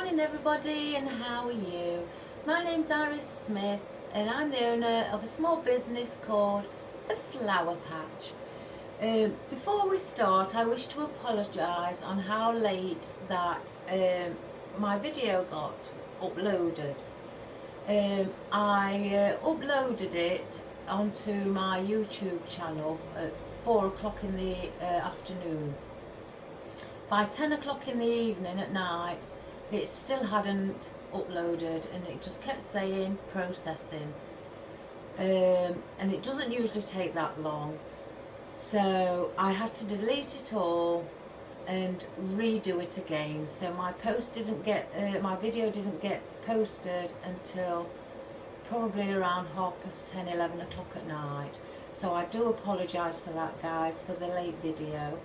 Morning everybody, and how are you? My name's Iris Smith and I'm the owner of a small business called The Flower Patch. Before we start, I wish to apologise on how late that my video got uploaded. I uploaded it onto my YouTube channel at 4 o'clock in the afternoon. By 10 o'clock in the evening at night, it still hadn't uploaded and it just kept saying processing. And it doesn't usually take that long. So I had to delete it all and redo it again. So my my video didn't get posted until probably around 10:30, 11 o'clock at night. So I do apologise for that, guys, for the late video.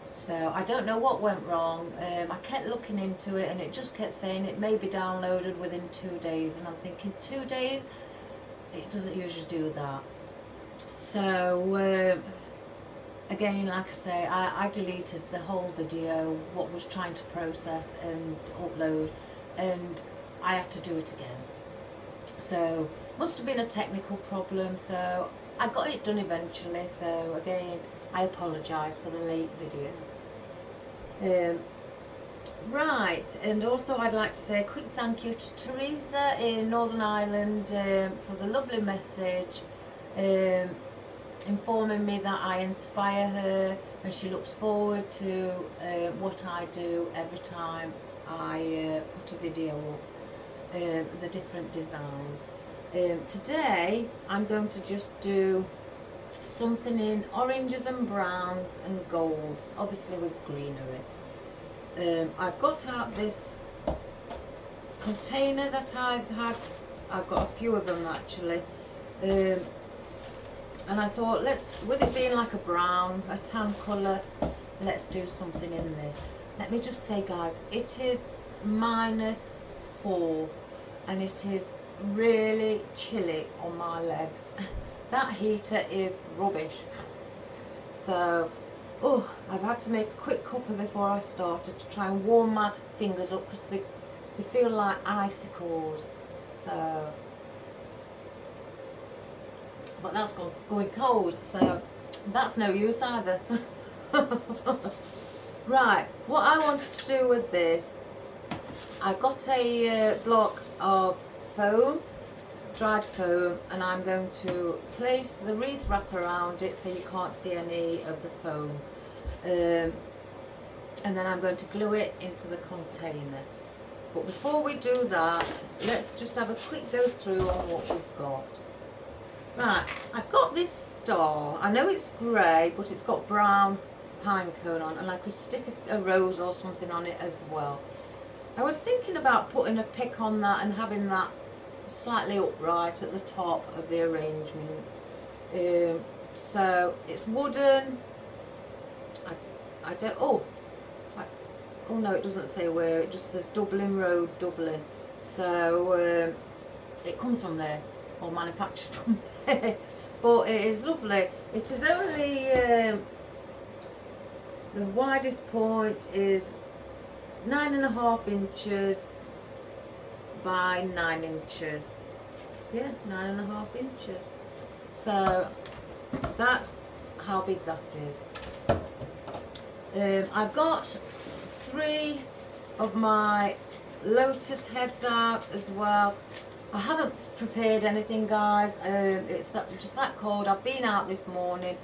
So I don't know what went wrong. I kept looking into it and it just kept saying it may be downloaded within 2 days, and I'm thinking 2 days? It doesn't usually do that. So again, like I say, I deleted the whole video, what was trying to process and upload, and I had to do it again. So must have been a technical problem, so I got it done eventually. So again, I apologise for the late video. Right, and also I'd like to say a quick thank you to Teresa in Northern Ireland for the lovely message informing me that I inspire her and she looks forward to what I do every time I put a video up, the different designs. Today I'm going to just do something in oranges and browns and golds, obviously with greenery. I've got out this container that I've got a few of them actually, and I thought, with it being like a brown, a tan colour, let's do something in this. Let me just say, guys, it is -4 and it is really chilly on my legs. That heater is rubbish. So, I've had to make a quick cuppa before I started to try and warm my fingers up because they feel like icicles. So, but that's going cold, so that's no use either. Right, what I wanted to do with this, I've got a block of foam, dried foam, and I'm going to place the wreath wrap around it so you can't see any of the foam, and then I'm going to glue it into the container. But before we do that, let's just have a quick go through on what we've got. Right, I've got this star. I know it's grey, but it's got brown pine cone on, and I could stick a rose or something on it as well. I was thinking about putting a pick on that and having that slightly upright at the top of the arrangement. So it's wooden. I don't. Oh no, it doesn't say where. It just says Dublin Road, Dublin. So it comes from there, or manufactured from there. But it is lovely. It is only the widest point is 9.5 inches by 9 inches. Yeah, 9.5 inches. So that's how big that is. I've got 3 of my lotus heads out as well. I haven't prepared anything, guys. It's just that cold. I've been out this morning,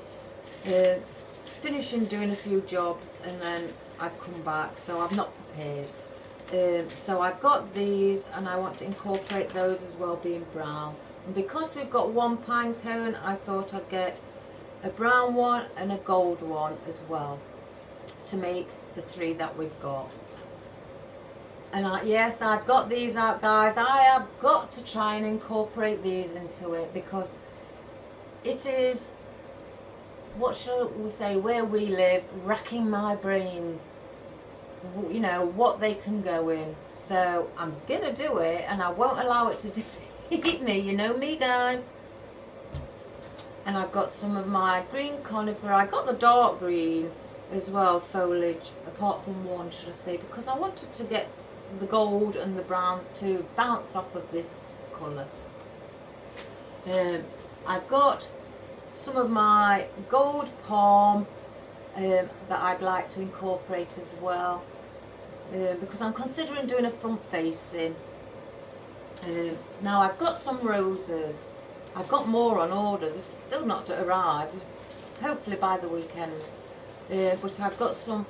finishing doing a few jobs, and then I've come back, so I've not prepared. So I've got these, and I want to incorporate those as well, being brown. And because we've got one pine cone, I thought I'd get a brown one and a gold one as well to make the 3 that we've got. And yes, I've got these out, guys. I have got to try and incorporate these into it, because it is, what shall we say, where we live, racking my brains, you know, what they can go in. So I'm gonna do it, and I won't allow it to defeat me. You know me, guys. And I've got some of my green conifer. I got the dark green as well, foliage, apart from one, should I say, because I wanted to get the gold and the browns to bounce off of this colour. I've got some of my gold palm that I'd like to incorporate as well, because I'm considering doing a front facing. Now I've got some roses. I've got more on order. They're still not arrived. Hopefully by the weekend. But I've got some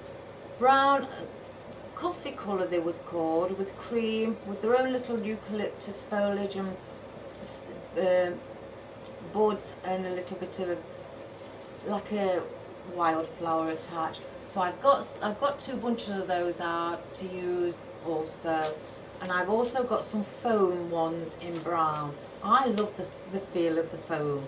brown coffee colour, they was called, with cream, with their own little eucalyptus foliage and buds and a little bit of like a wildflower attached. So I've got 2 bunches of those out to use also, and I've also got some foam ones in brown. I love the feel of the foam,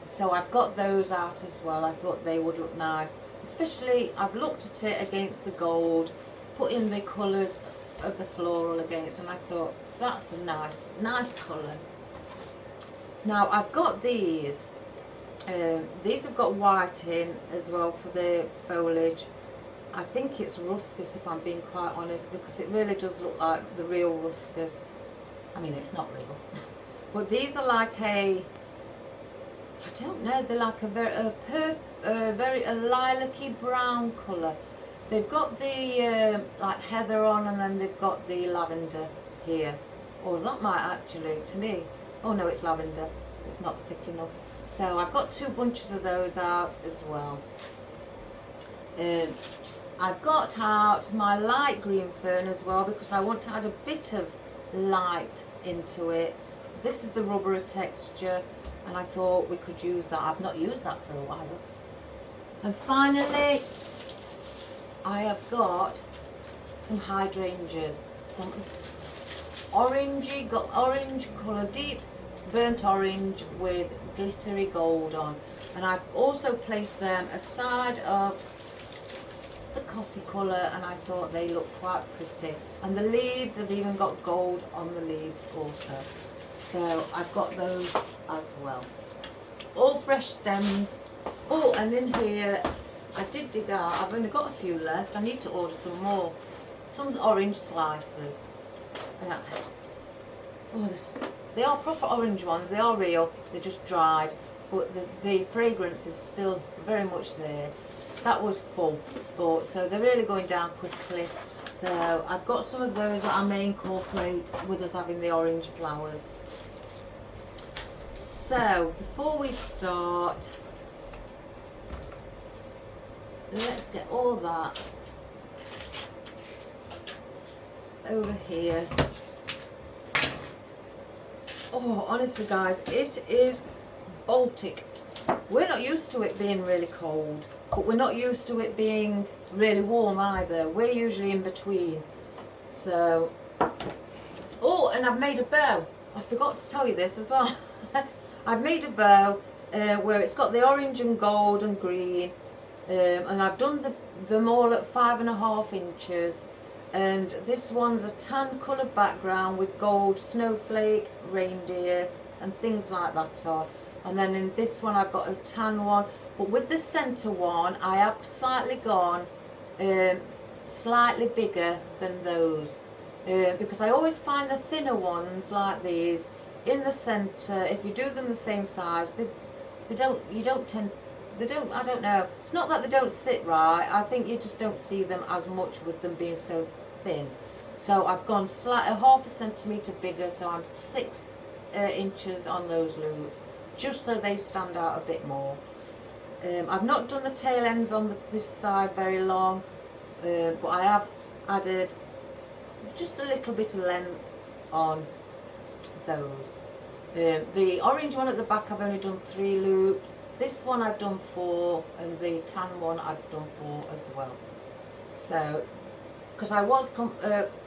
so I've got those out as well. I thought they would look nice, especially I've looked at it against the gold, put in the colours of the floral against, and I thought that's a nice colour. Now I've got these. These have got white in as well for the foliage. I think it's ruscus, if I'm being quite honest, because it really does look like the real ruscus. I mean, it's not real, but these are like I don't know, they're like a very lilac-y brown colour. They've got the like heather on, and then they've got the lavender here. Or that might actually, to me, oh no, it's lavender. It's not thick enough. So I've got 2 bunches of those out as well. I've got out my light green fern as well, because I want to add a bit of light into it. This is the rubbery texture, and I thought we could use that. I've not used that for a while. And finally, I have got some hydrangeas, some orange colour, deep burnt orange with glittery gold on, and I've also placed them aside of the coffee colour, and I thought they look quite pretty, and the leaves have even got gold on the leaves also, so I've got those as well, all fresh stems. Oh, and in here I did dig out, I've only got a few left, I need to order some more, some orange slices. Oh, they are proper orange ones, they are real, they're just dried, but the fragrance is still very much there. That was full, but so they're really going down quickly. So I've got some of those that I may incorporate with us having the orange flowers. So before we start, let's get all that over here. Oh, honestly guys, it is Baltic. We're not used to it being really cold, but we're not used to it being really warm either. We're usually in between. So, oh, and I've made a bow. I forgot to tell you this as well. I've made a bow where it's got the orange and gold and green, and I've done them all at 5.5 inches. And this one's a tan coloured background with gold snowflake, reindeer and things like that on. And then in this one I've got a tan one, but with the centre one I have slightly gone slightly bigger than those, because I always find the thinner ones like these in the centre, if you do them the same size, I don't know, it's not that they don't sit right, I think you just don't see them as much with them being so thin. So I've gone slightly 1/2 centimetre bigger, so I'm 6 inches on those loops, just so they stand out a bit more. I've not done the tail ends on this side very long, but I have added just a little bit of length on those. The orange one at the back I've only done 3 loops, this one I've done 4, and the tan one I've done 4 as well. So because I was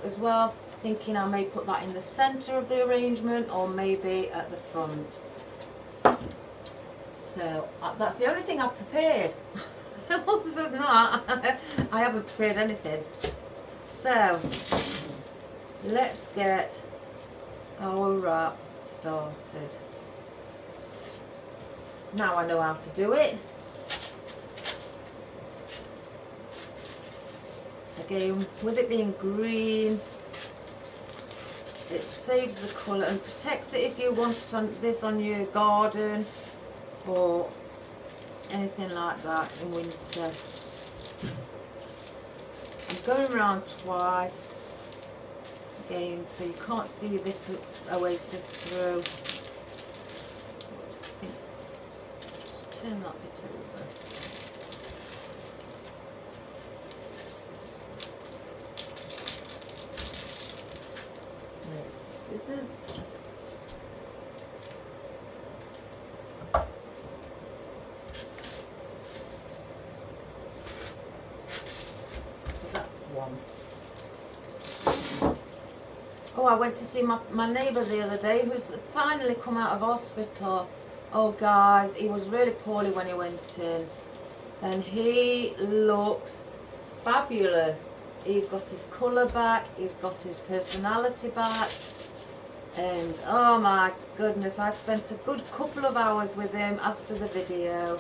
as well thinking I may put that in the centre of the arrangement or maybe at the front. So that's the only thing I've prepared. Other than that, I haven't prepared anything. So let's get our wrap started. Now I know how to do it. I again, with it being green, it saves the colour and protects it if you want it on this on your garden or anything like that in winter. I'm going around twice again, so you can't see the oasis through. Just turn that bit over. There's scissors. Oh, I went to see my neighbour the other day who's finally come out of hospital. Oh guys, he was really poorly when he went in. And he looks fabulous. He's got his colour back, he's got his personality back. And oh my goodness, I spent a good couple of hours with him after the video.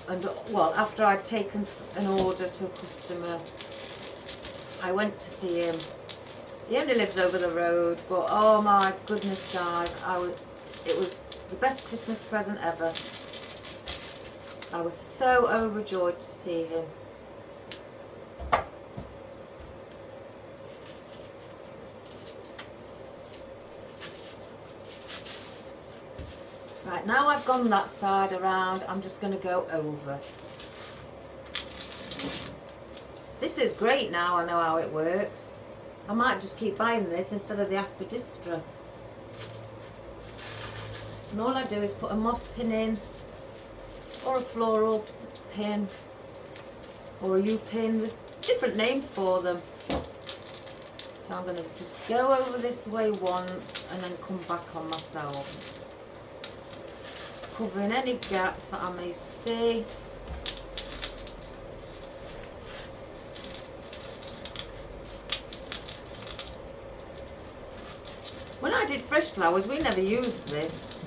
And well, after I'd taken an order to a customer, I went to see him. He only lives over the road, but oh my goodness guys, it was the best Christmas present ever. I was so overjoyed to see him. Right, now I've gone that side around, I'm just going to go over. This is great now, I know how it works. I might just keep buying this instead of the Aspidistra. And all I do is put a moss pin in, or a floral pin, or a U-pin. There's different names for them. So I'm going to just go over this way once and then come back on myself, covering any gaps that I may see. When I did fresh flowers, we never used this.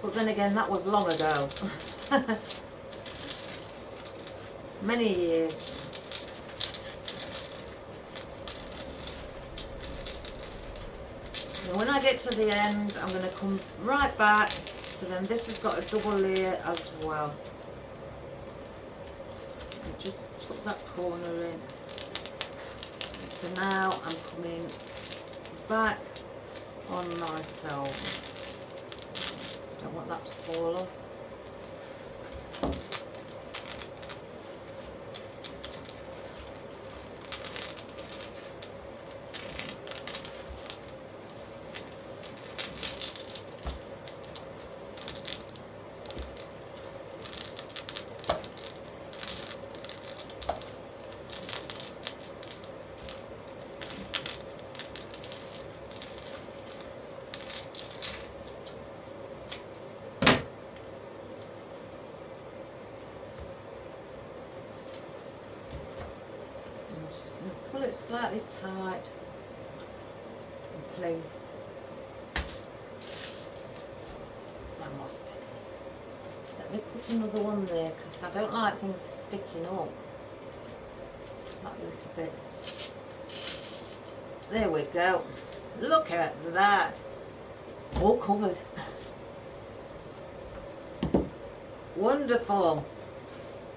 But then again, that was long ago. Many years. And when I get to the end, I'm going to come right back. So then this has got a double layer as well. Just tuck that corner in. So now I'm coming back on myself. Don't want that to fall off. Pull it slightly tight and place my moss pin. Let me put another one there because I don't like things sticking up. That little bit. There we go. Look at that. All covered. Wonderful.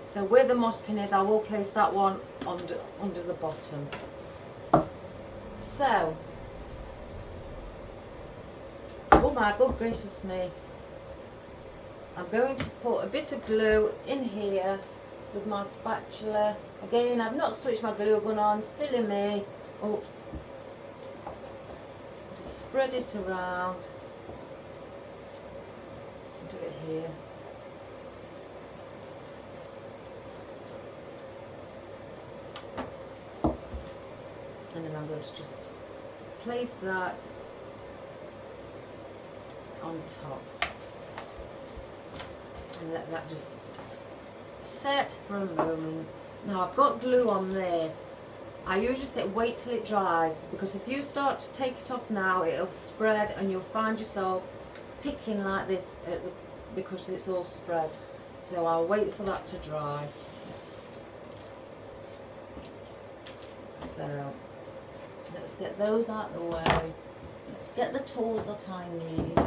So where the moss pin is, I will place that one under the bottom. So, oh my good gracious me, I'm going to put a bit of glue in here with my spatula. Again, I've not switched my glue gun on, silly me. Oops. Just spread it around. Do it here. And then I'm going to just place that on top and let that just set for a moment. Now I've got glue on there. I usually say wait till it dries, because if you start to take it off now, it'll spread and you'll find yourself picking like this at because it's all spread. So I'll wait for that to dry. So let's get those out of the way. Let's get the tools that I need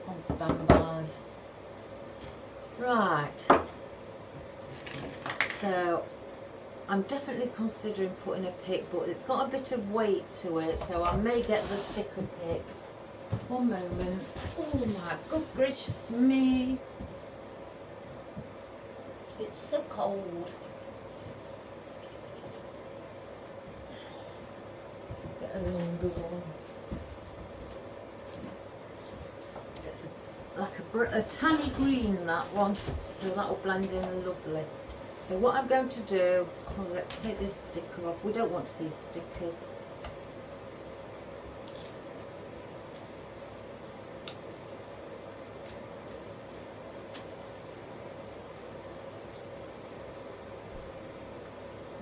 on standby. Right. So I'm definitely considering putting a pick, but it's got a bit of weight to it, so I may get the thicker pick. One moment. Oh my good gracious me. It's so cold. Get a longer one. It's like a tanny green, that one, so that will blend in lovely. So what I'm going to do, oh, let's take this sticker off. We don't want to see stickers.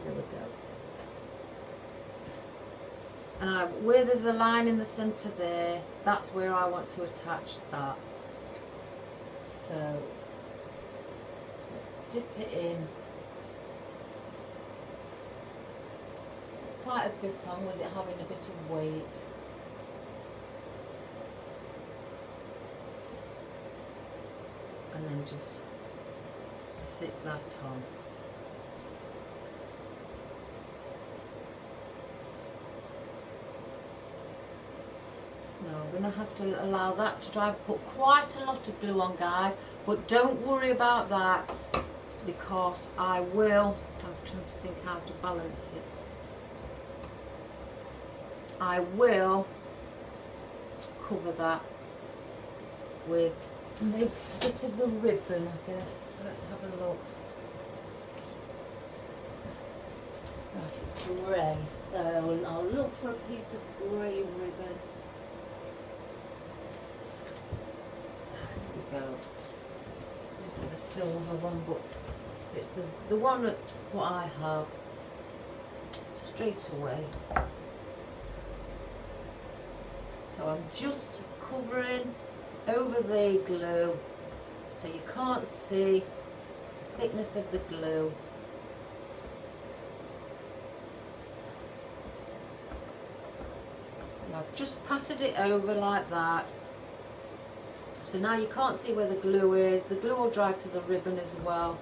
There we go. And where there's a line in the centre there, that's where I want to attach that. So let's dip it in. Quite a bit on with it having a bit of weight. And then just sit that on. Now I'm going to have to allow that to dry. Put quite a lot of glue on, guys, but don't worry about that because I will, I'm trying to think how to balance it. I will cover that with maybe a bit of the ribbon, I guess. Let's have a look. Right, it's grey, so I'll look for a piece of grey ribbon. There we go. This is a silver one, but it's the one that what I have straight away. So I'm just covering over the glue so you can't see the thickness of the glue. And I've just patted it over like that. So now you can't see where the glue is. The glue will dry to the ribbon as well.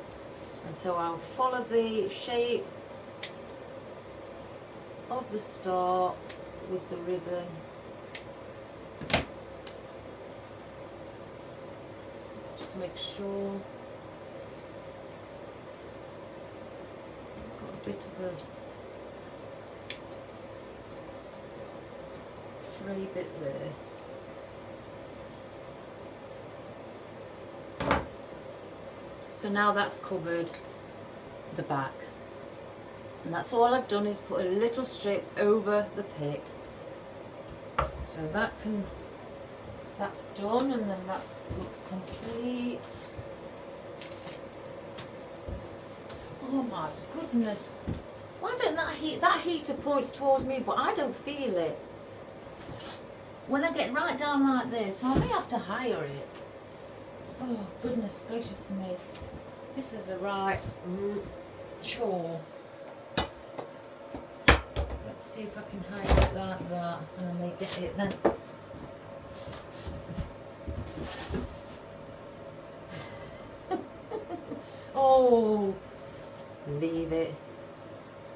And so I'll follow the shape of the star with the ribbon. Make sure I've got a bit of a fray bit there. So now that's covered the back, and that's all I've done is put a little strip over the pick. So that's done, and then that looks complete. Oh my goodness. Why don't that heater points towards me, but I don't feel it. When I get right down like this, I may have to hire it. Oh goodness gracious me. This is a right chore. Let's see if I can hire it like that, and I may get it then. Oh, leave it.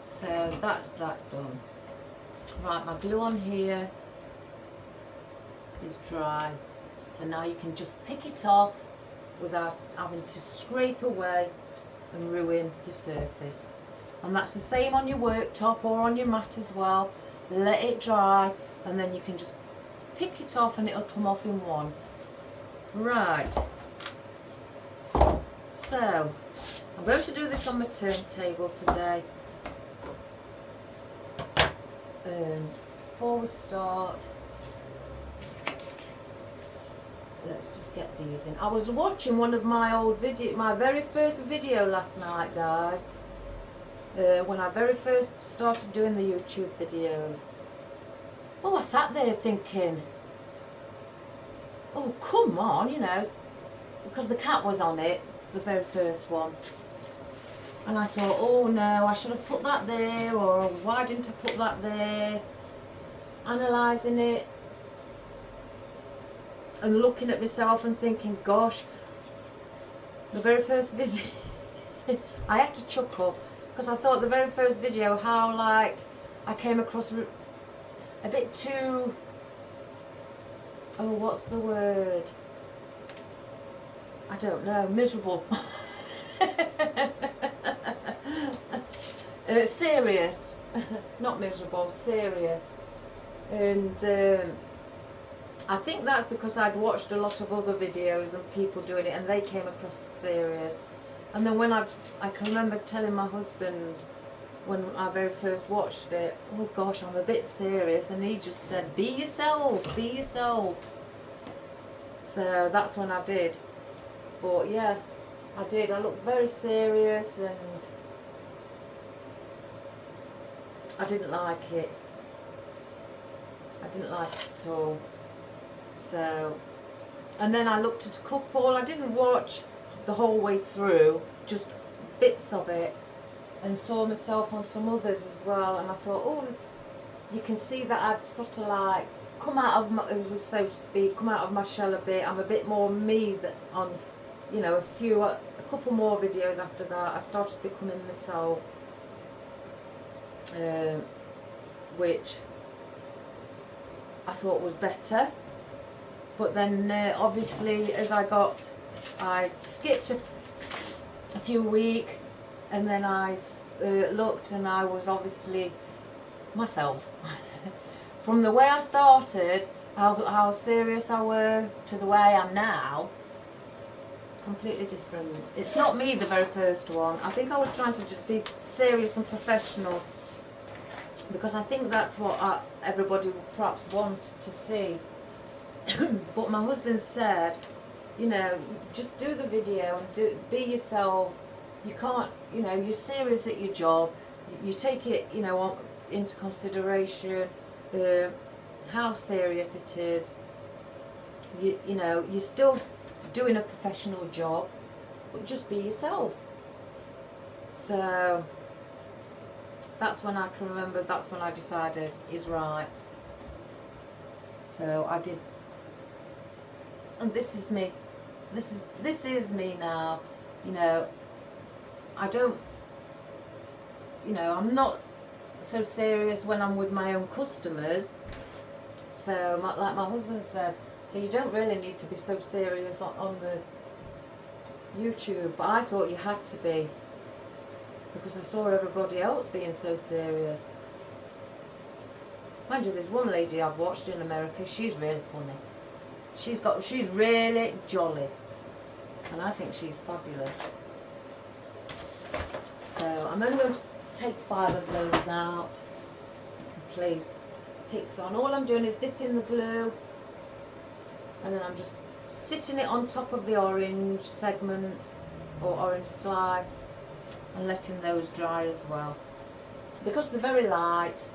So that's that done. Right, my glue on here is dry. So now you can just pick it off without having to scrape away and ruin your surface. And that's the same on your worktop or on your mat as well. Let it dry and then you can just pick it off and it'll come off in one. Right. So, I'm going to do this on my turntable today. Before we start, let's just get these in. I was watching one of my old my very first video last night, guys. When I very first started doing the YouTube videos. Oh, I sat there thinking, oh, come on, you know, because the cat was on it, the very first one. And I thought, oh no, I should have put that there, or why didn't I put that there? Analysing it and looking at myself and thinking, gosh, the very first video, I had to chuckle because I thought the very first video, how like I came across a bit too, oh, what's the word? I don't know, miserable. Serious, not miserable, serious. And I think that's because I'd watched a lot of other videos and people doing it, and they came across serious. And then when I can remember telling my husband when I very first watched it, oh gosh, I'm a bit serious, and he just said, be yourself, be yourself. So that's when I did. But yeah, I did. I looked very serious and I didn't like it. I didn't like it at all. So, and then I looked at a couple. I didn't watch the whole way through, just bits of it, and saw myself on some others as well. And I thought, oh, you can see that I've sort of like come out of my, so to speak, come out of my shell a bit. I'm a bit more me that on, you know, a couple more videos after that, I started becoming myself, which I thought was better. But then obviously as I skipped a few weeks, and then I looked, and I was obviously myself. From the way I started, how serious I were, to the way I am now, completely different. It's not me, the very first one. I think I was trying to just be serious and professional, because I think that's what everybody would perhaps want to see. But my husband said, you know, just do the video and be yourself. You can't, you know, you're serious at your job. You take it, you know, into consideration how serious it is. You know, you're still doing a professional job, but just be yourself. So that's when I can remember, that's when I decided is right. So I did, and this is me. This is me now. You know, I don't, you know, I'm not so serious when I'm with my own customers. So like my husband said, so you don't really need to be so serious on the YouTube, but I thought you had to be, because I saw everybody else being so serious. Mind you, there's one lady I've watched in America, she's really funny. She's really jolly, and I think she's fabulous. So I'm only going to take 5 of those out and place pics on. All I'm doing is dipping the glue, and then I'm just sitting it on top of the orange segment or orange slice and letting those dry as well. Because they're very light,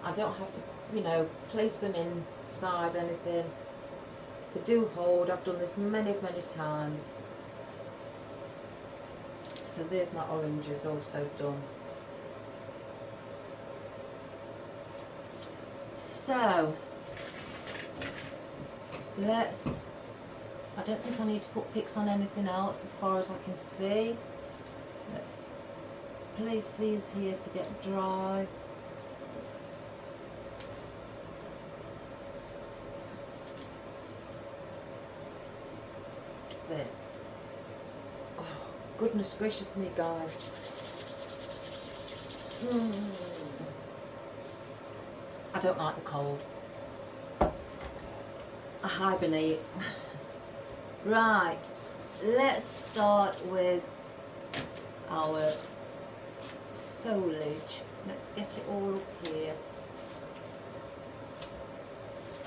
I don't have to, you know, place them inside anything. They do hold. I've done this many times. So there's my oranges also done. So I don't think I need to put pics on anything else as far as I can see. Let's place these here to get dry. There. Oh, goodness gracious me, guys. I don't like the cold. I hibernate. Right, let's start with our foliage. Let's get it all up here.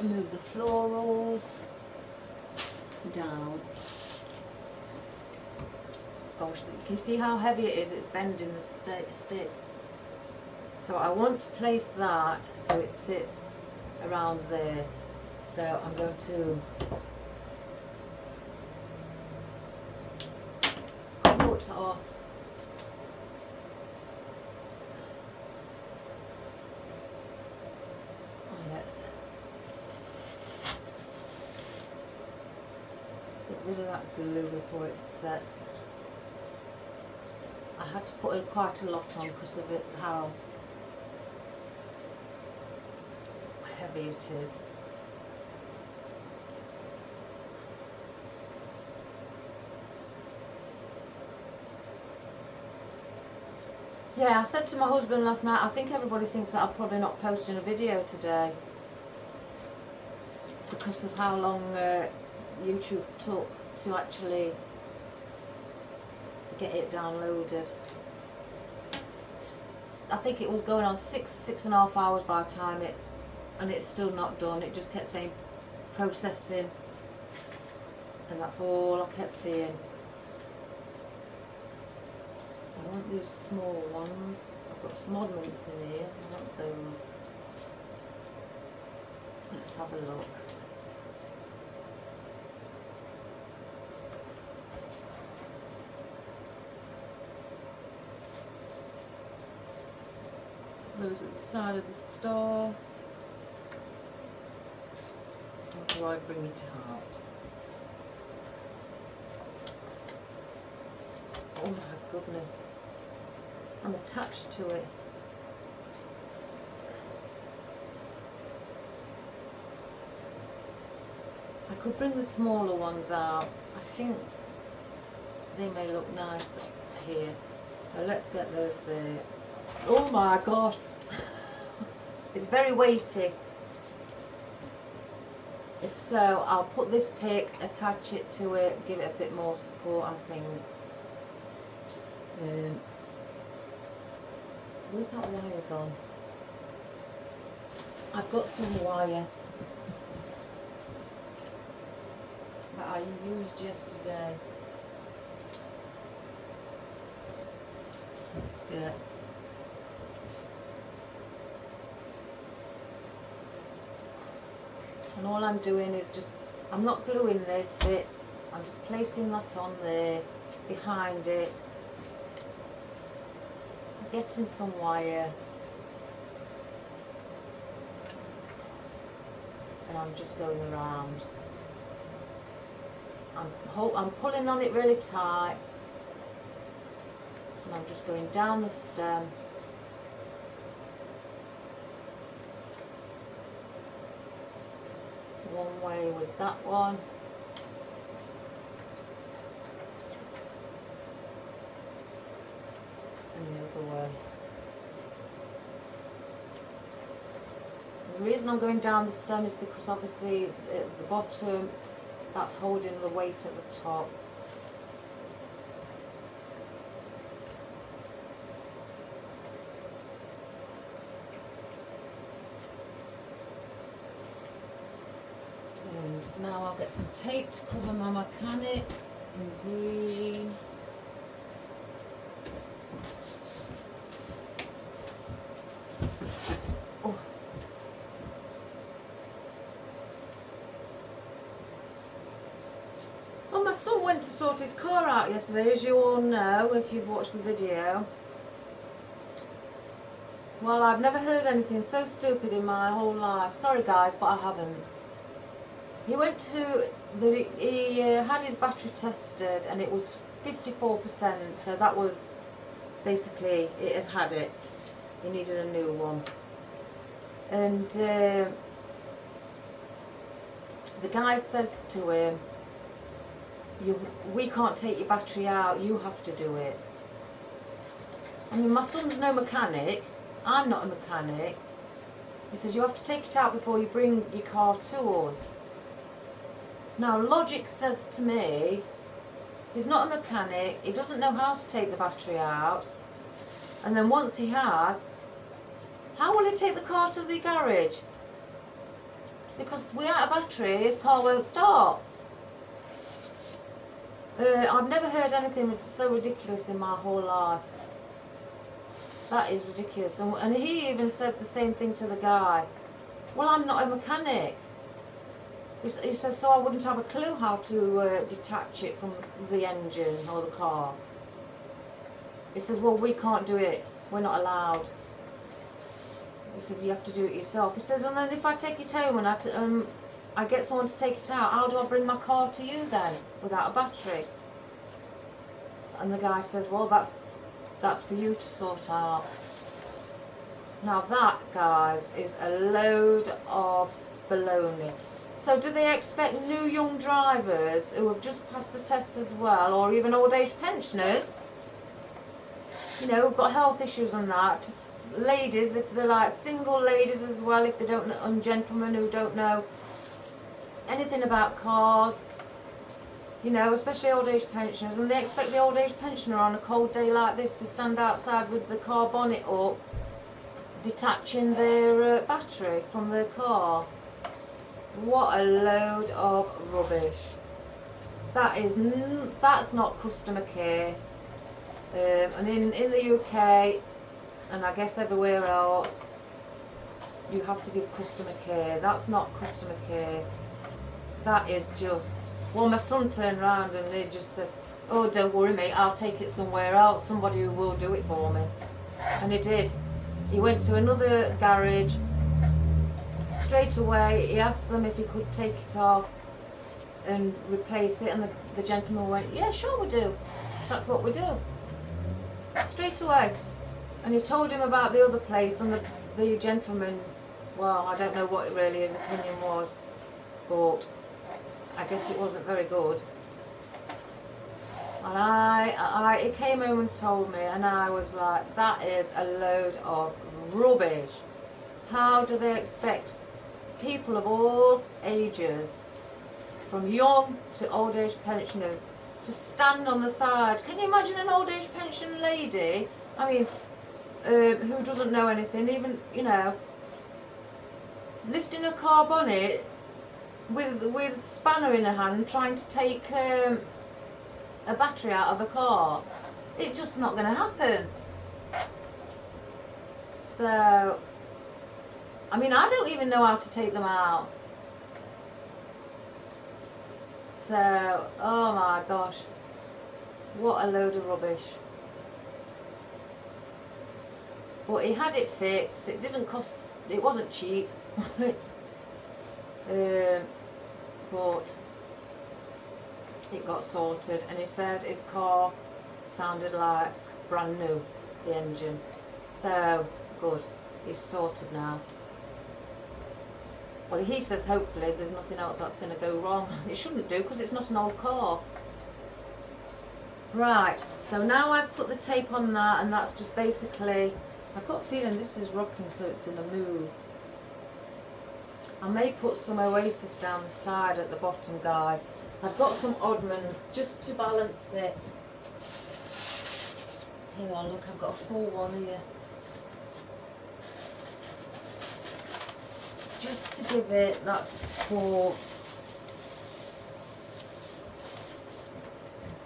Move the florals down. Gosh, you can see how heavy it is. It's bending the stick. So I want to place that so it sits around there. So I'm going to cut off let's get rid of that glue before it sets. I had to put quite a lot on because of it, how heavy it is. Yeah, I said to my husband last night, I think everybody thinks that I'm probably not posting a video today because of how long YouTube took to actually get it downloaded. I think it was going on 6.5 hours by the time and it's still not done. It just kept saying processing, and that's all I kept seeing. I want these small ones. I've got some oddments in here. I want those. Let's have a look. Those at the side of the star. How do I bring it out? Oh my goodness. I'm attached to it. I could bring the smaller ones out. I think they may look nice here. So let's get those there. Oh my gosh. It's very weighty. If so, I'll put this pick, attach it to it, give it a bit more support, I think. Where's that wire gone? I've got some wire that I used yesterday. Let's get and all I'm doing is just, I'm not gluing this bit, I'm just placing that on there, behind it, getting some wire, and I'm just going around. I'm pulling on it really tight, and I'm just going down the stem. One way with that one, and the other way. And the reason I'm going down the stem is because obviously at the bottom, that's holding the weight at the top. And now I'll get some tape to cover my mechanics in green. Oh. Oh, my son went to sort his car out yesterday, as you all know if you've watched the video. Well, I've never heard anything so stupid in my whole life. Sorry guys, but I haven't. He went to, he had his battery tested and it was 54%, so that was basically, it had it. He needed a new one. And the guy says to him, we can't take your battery out, you have to do it. I mean, my son's no mechanic, I'm not a mechanic. He says, you have to take it out before you bring your car to us. Now, logic says to me, he's not a mechanic, he doesn't know how to take the battery out, and then once he has, how will he take the car to the garage? Because without a battery, his car won't start. I've never heard anything so ridiculous in my whole life. That is ridiculous. And he even said the same thing to the guy. Well, I'm not a mechanic. He says, so I wouldn't have a clue how to detach it from the engine or the car. He says, well, we can't do it. We're not allowed. He says, you have to do it yourself. He says, and then if I take it home and I get someone to take it out, how do I bring my car to you then without a battery? And the guy says, well, that's for you to sort out. Now that, guys, is a load of baloney. So do they expect new young drivers who have just passed the test as well, or even old age pensioners, you know, who've got health issues and that, just ladies, if they're like single ladies as well, if they don't know, and gentlemen who don't know anything about cars, you know, especially old age pensioners, and they expect the old age pensioner on a cold day like this to stand outside with the car bonnet up, detaching their battery from their car. What a load of rubbish. That's not customer care. And in the UK, and I guess everywhere else, you have to give customer care. That's not customer care. That is just, well, my son turned around and he just says, oh, don't worry mate, I'll take it somewhere else, somebody who will do it for me. And he did. He went to another garage. Straight away he asked them if he could take it off and replace it, and the gentleman went, yeah, sure we do, that's what we do, straight away. And he told him about the other place, and the gentleman, well, I don't know what really his opinion was, but I guess it wasn't very good. And he came home and told me, and I was like, that is a load of rubbish. How do they expect people of all ages, from young to old age pensioners, to stand on the side? Can you imagine an old age pension lady, I mean, who doesn't know anything, even, you know, lifting a car bonnet with spanner in her hand, trying to take a battery out of a car? It's just not going to happen. So, I mean, I don't even know how to take them out. So, oh my gosh, what a load of rubbish. But he had it fixed. It didn't cost, it wasn't cheap. But it got sorted, and he said his car sounded like brand new, the engine. So, good, it's sorted now. Well, he says hopefully there's nothing else that's going to go wrong. It shouldn't do, because it's not an old car. Right, so now I've put the tape on that, and that's just basically, I've got a feeling this is rocking, so it's going to move. I may put some Oasis down the side at the bottom, guys. I've got some Oddmans just to balance it. Here we are, look, I've got a full one here. Just to give it that support.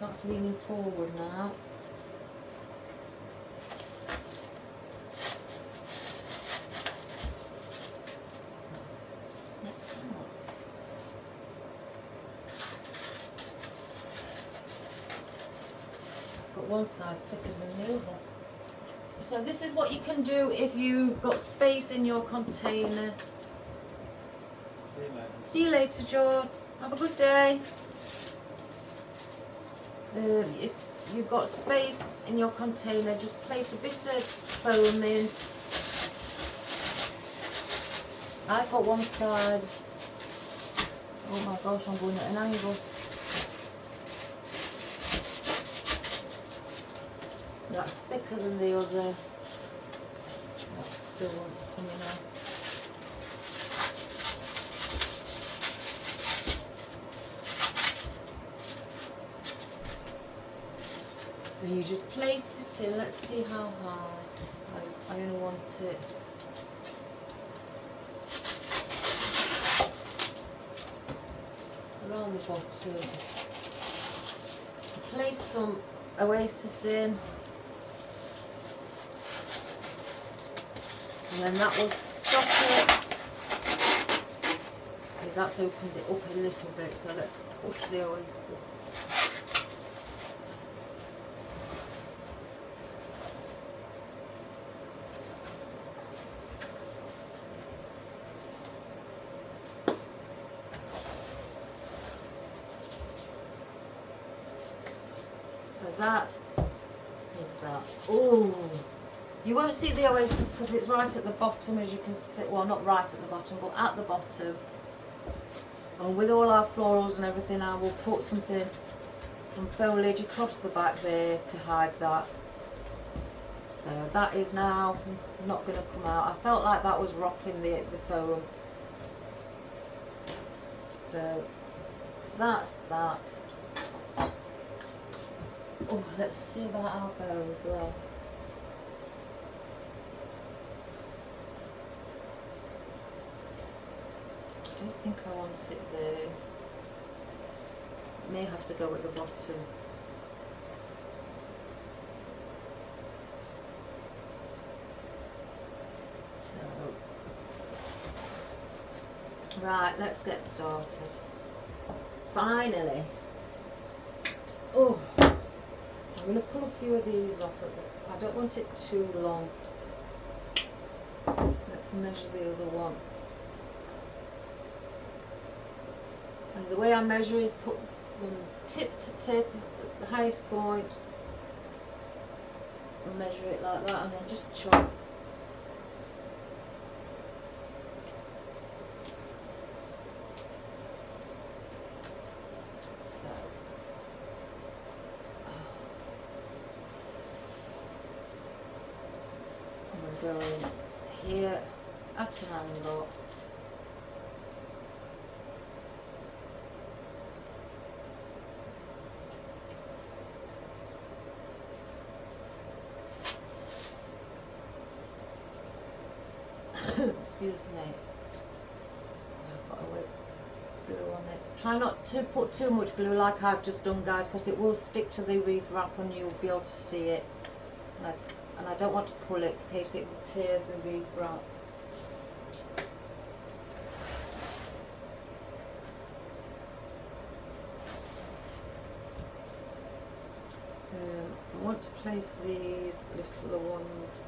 That's leaning forward now. What's that? Got one side thicker than the other. So this is what you can do if you've got space in your container. See you later, George. Have a good day. If you've got space in your container, just place a bit of foam in. I've got one side. Oh my gosh, I'm going at an angle. That's thicker than the other. That still wants coming out. And you just place it in. Let's see how high. I only want it. Around the bottom. Place some Oasis in. And then that will stop it. So that's opened it up a little bit, so let's push the oysters. So that is that. Oh, you won't see the oasis because it's right at the bottom, as you can see. Well, not right at the bottom, but at the bottom. And with all our florals and everything, I will put something from foliage across the back there to hide that. So that is now not going to come out. I felt like that was rocking the foam. So that's that. Oh, let's see about our bow as well. I don't think I want it there. May have to go at the bottom. So, right, let's get started. Finally. Oh, I'm going to pull a few of these off. I don't want it too long. Let's measure the other one. And the way I measure is put them tip to tip, at the highest point, and measure it like that, and then just chop. So, I'm going here at an angle. Excuse me. I've got a whip glue on it. Try not to put too much glue like I've just done, guys, because it will stick to the wreath wrap and you'll be able to see it. And I don't want to pull it in case it tears the wreath wrap. I want to place these little ones .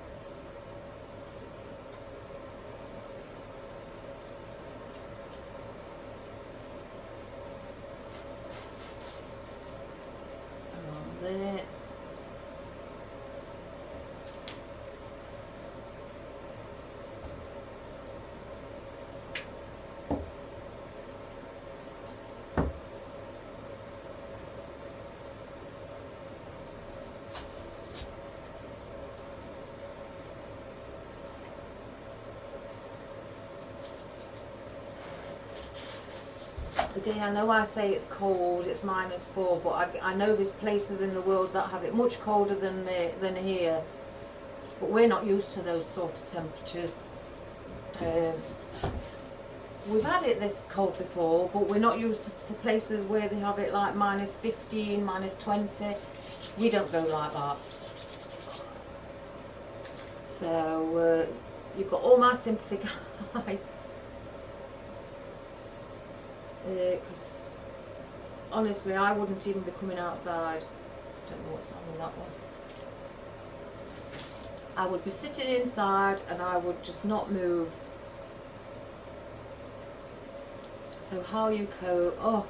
There. Again, I know I say it's cold, it's -4, but I know there's places in the world that have it much colder than here. But we're not used to those sort of temperatures. We've had it this cold before, but we're not used to the places where they have it like -15, -20. We don't go like that. So you've got all my sympathy, guys. Because honestly, I wouldn't even be coming outside. Don't know what's on in that one. I would be sitting inside and I would just not move. So how you cope? Oh,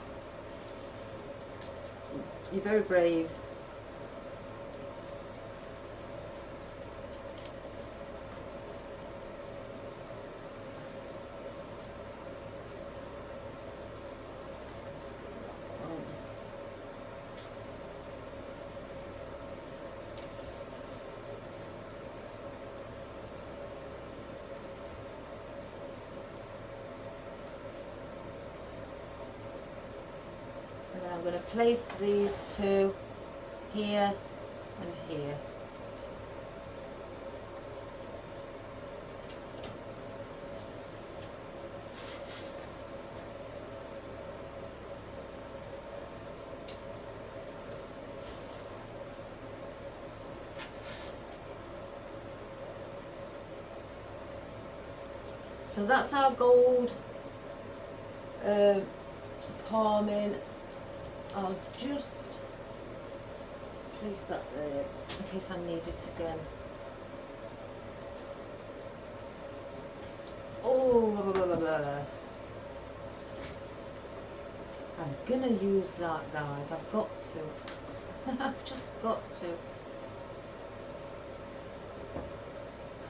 you're very brave. I'm going to place these two here and here. So that's our gold palming, I'll just place that there in case I need it again. Oh, blah, blah, blah, blah. I'm gonna use that, guys. I've got to. I've just got to.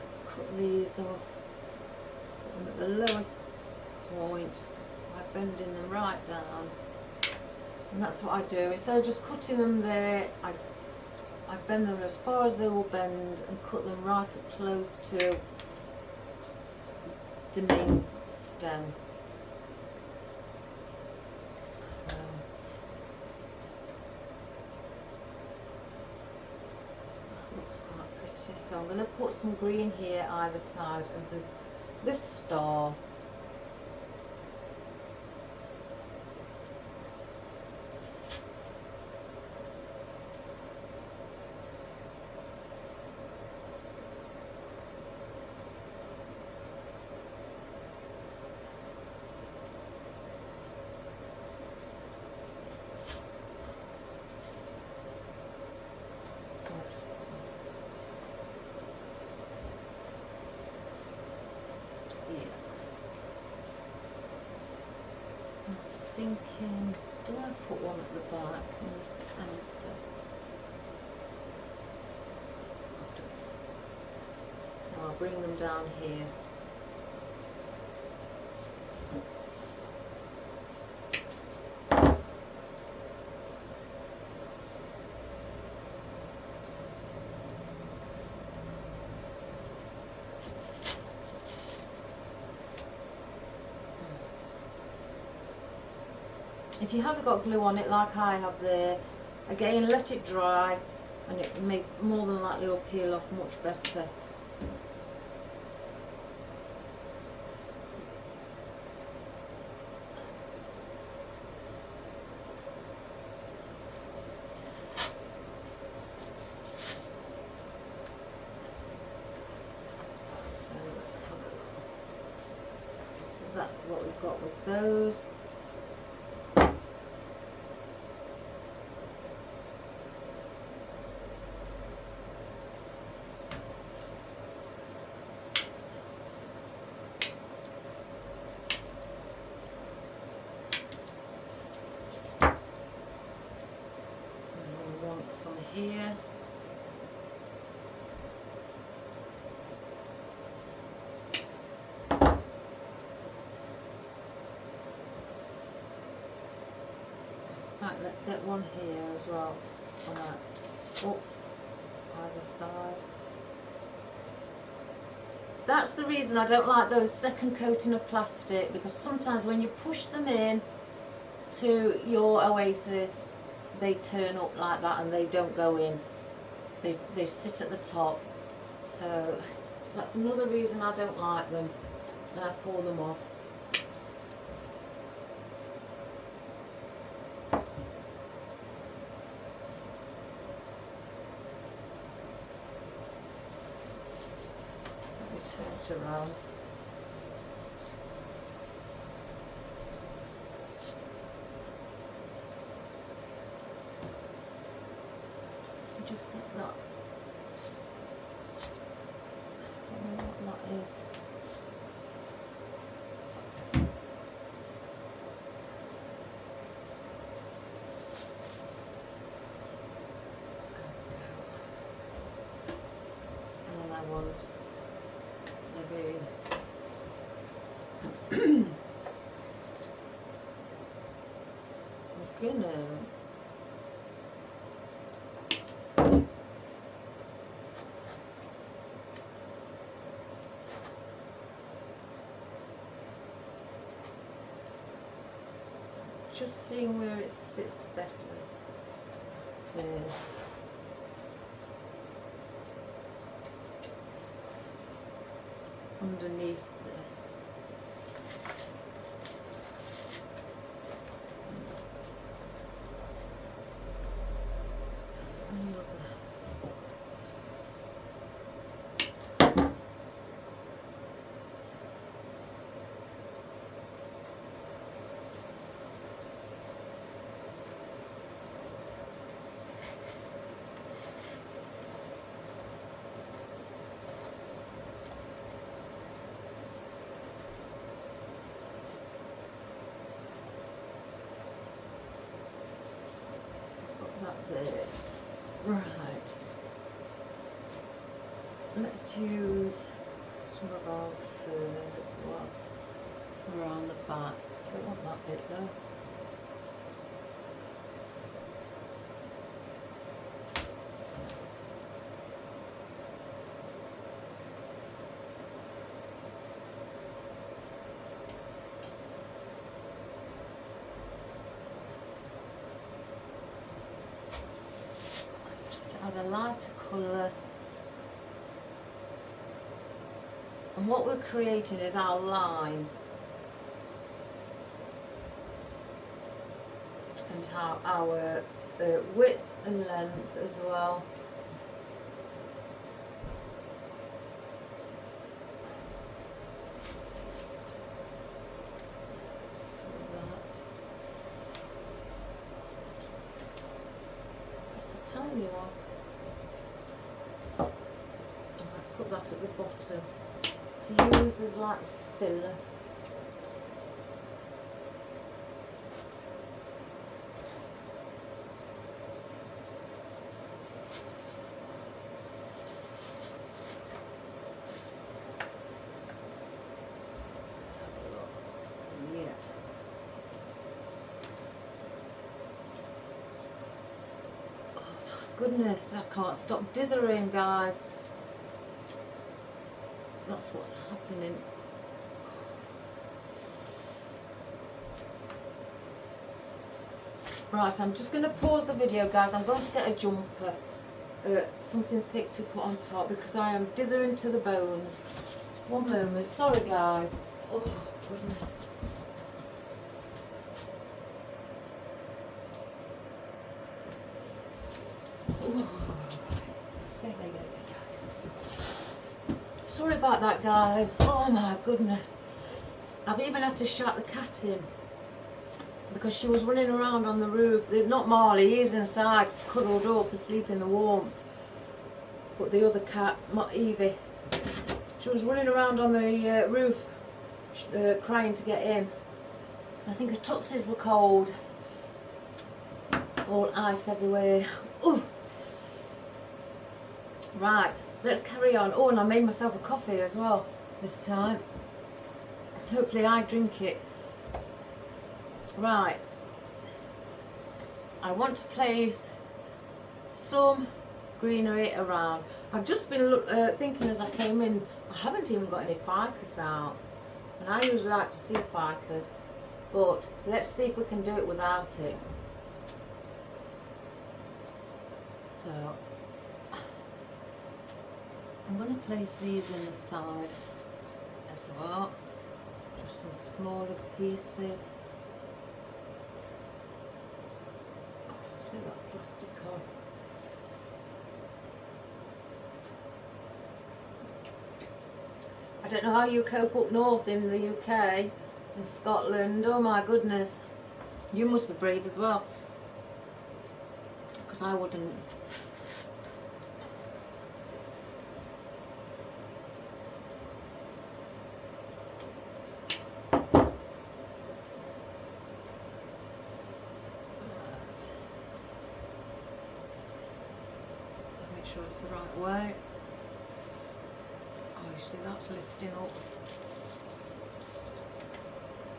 Let's cut these off. Put them at the lowest point by bending them right down. And that's what I do. Instead of just cutting them there, I bend them as far as they will bend and cut them right up close to the main stem. Looks quite pretty. So I'm going to put some green here either side of this star. Thinking, do I put one at the back in the centre? No, I'll bring them down here. If you haven't got glue on it like I have there, again let it dry and it will make more than likely will peel off much better. So let's have a look. So that's what we've got with those. Some here. Right, let's get one here as well. On that. Oops, either side. That's the reason I don't like those second coating of plastic, because sometimes when you push them in to your oasis, they turn up like that and they don't go in. They sit at the top. So that's another reason I don't like them, and I pull them off. Let me turn it around. Just get that. I don't know what that is. And then I want maybe I'm gonna just seeing where it sits better. There. Underneath this. there. Right. Let's use some of our fur as well around the back. Don't want that bit though. Just add a lighter colour. And what we're creating is our line. And how our width and length as well. That's a tiny one. I might put that at the bottom to use as like filler. Goodness, I can't stop dithering, guys. That's what's happening. Right, I'm just going to pause the video, guys. I'm going to get a jumper, something thick to put on top because I am dithering to the bones. One moment, sorry guys. Oh, goodness. Sorry about that, guys. Oh my goodness. I've even had to shut the cat in because she was running around on the roof. Not Marley, he's inside, cuddled up, asleep in the warmth. But the other cat, Evie, she was running around on the roof, crying to get in. I think her tootsies were cold. All ice everywhere. Ooh. Right, let's carry on. Oh, and I made myself a coffee as well this time. Hopefully I drink it. Right. I want to place some greenery around. I've just been thinking as I came in, I haven't even got any ficus out. And I usually like to see ficus. But let's see if we can do it without it. So I'm going to place these in the side as well. Just some smaller pieces. See that plastic on. I don't know how you cope up north in the UK, in Scotland. Oh my goodness. You must be brave as well. Because I wouldn't. Sure it's the right way. Oh, you see that's lifting up.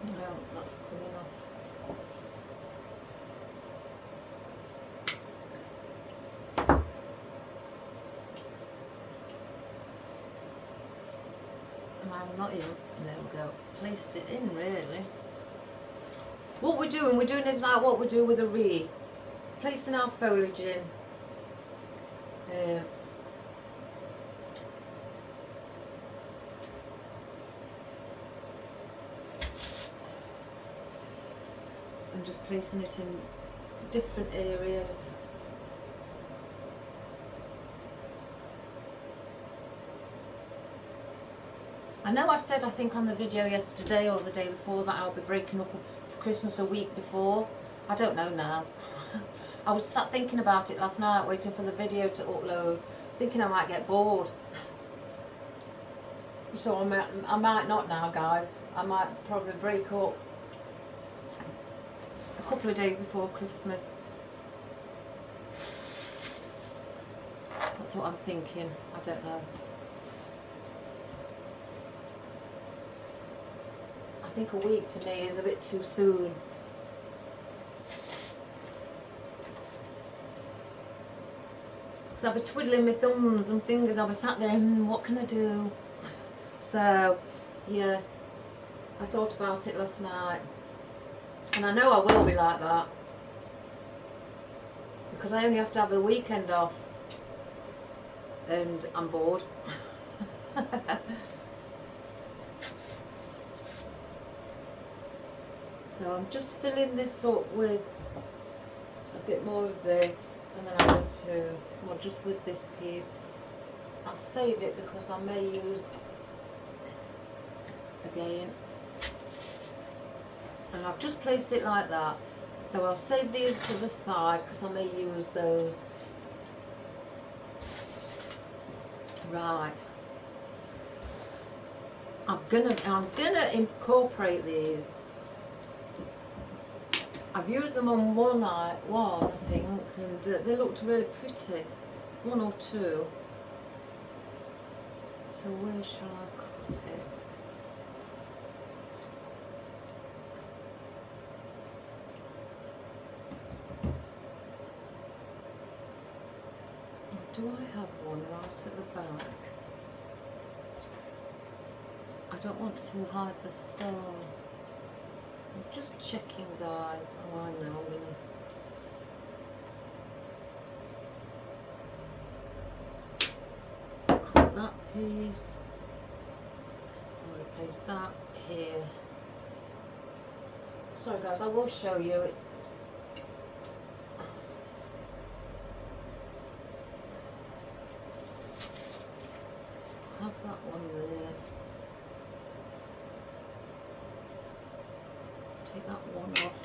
No, that's coming off. And I'm not even, there we go, placed it in really. What we're doing is like what we do with a wreath. Placing our foliage in. And just placing it in different areas. I know I said, I think on the video yesterday or the day before, that I'll be breaking up for Christmas a week before. I don't know now. I was sat thinking about it last night, waiting for the video to upload, thinking I might get bored. So I might not now, guys. I might probably break up a couple of days before Christmas. That's what I'm thinking. I don't know. I think a week to me is a bit too soon. Because I'll be twiddling my thumbs and fingers. I'll be sat there, what can I do? So, yeah, I thought about it last night. And I know I will be like that. Because I only have to have a weekend off. And I'm bored. So I'm just filling this up with a bit more of this, and then I'm going to, well, just with this piece, I'll save it because I may use again, and I've just placed it like that, so I'll save these to the side because I may use those. Right, I'm gonna incorporate these. I've used them on one I think, and they looked really pretty. One or two. So where shall I cut it? Do I have one right at the back? I don't want to hide the star. I'm just checking, guys. Oh, I know. I'm going to cut that piece. I'm going to place that here. Sorry, guys. I will show you. Have that one there. Take that one off.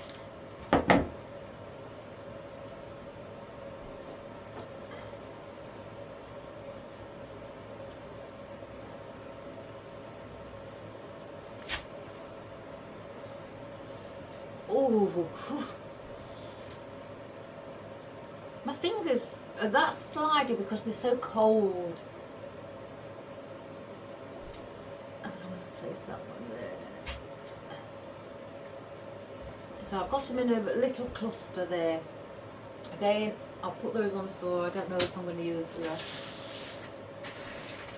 Oh, my fingers are that slidey because they're so cold. And I'm going to place that one there. So I've got them in a little cluster there. Again, I'll put those on the floor. I don't know if I'm going to use the rest.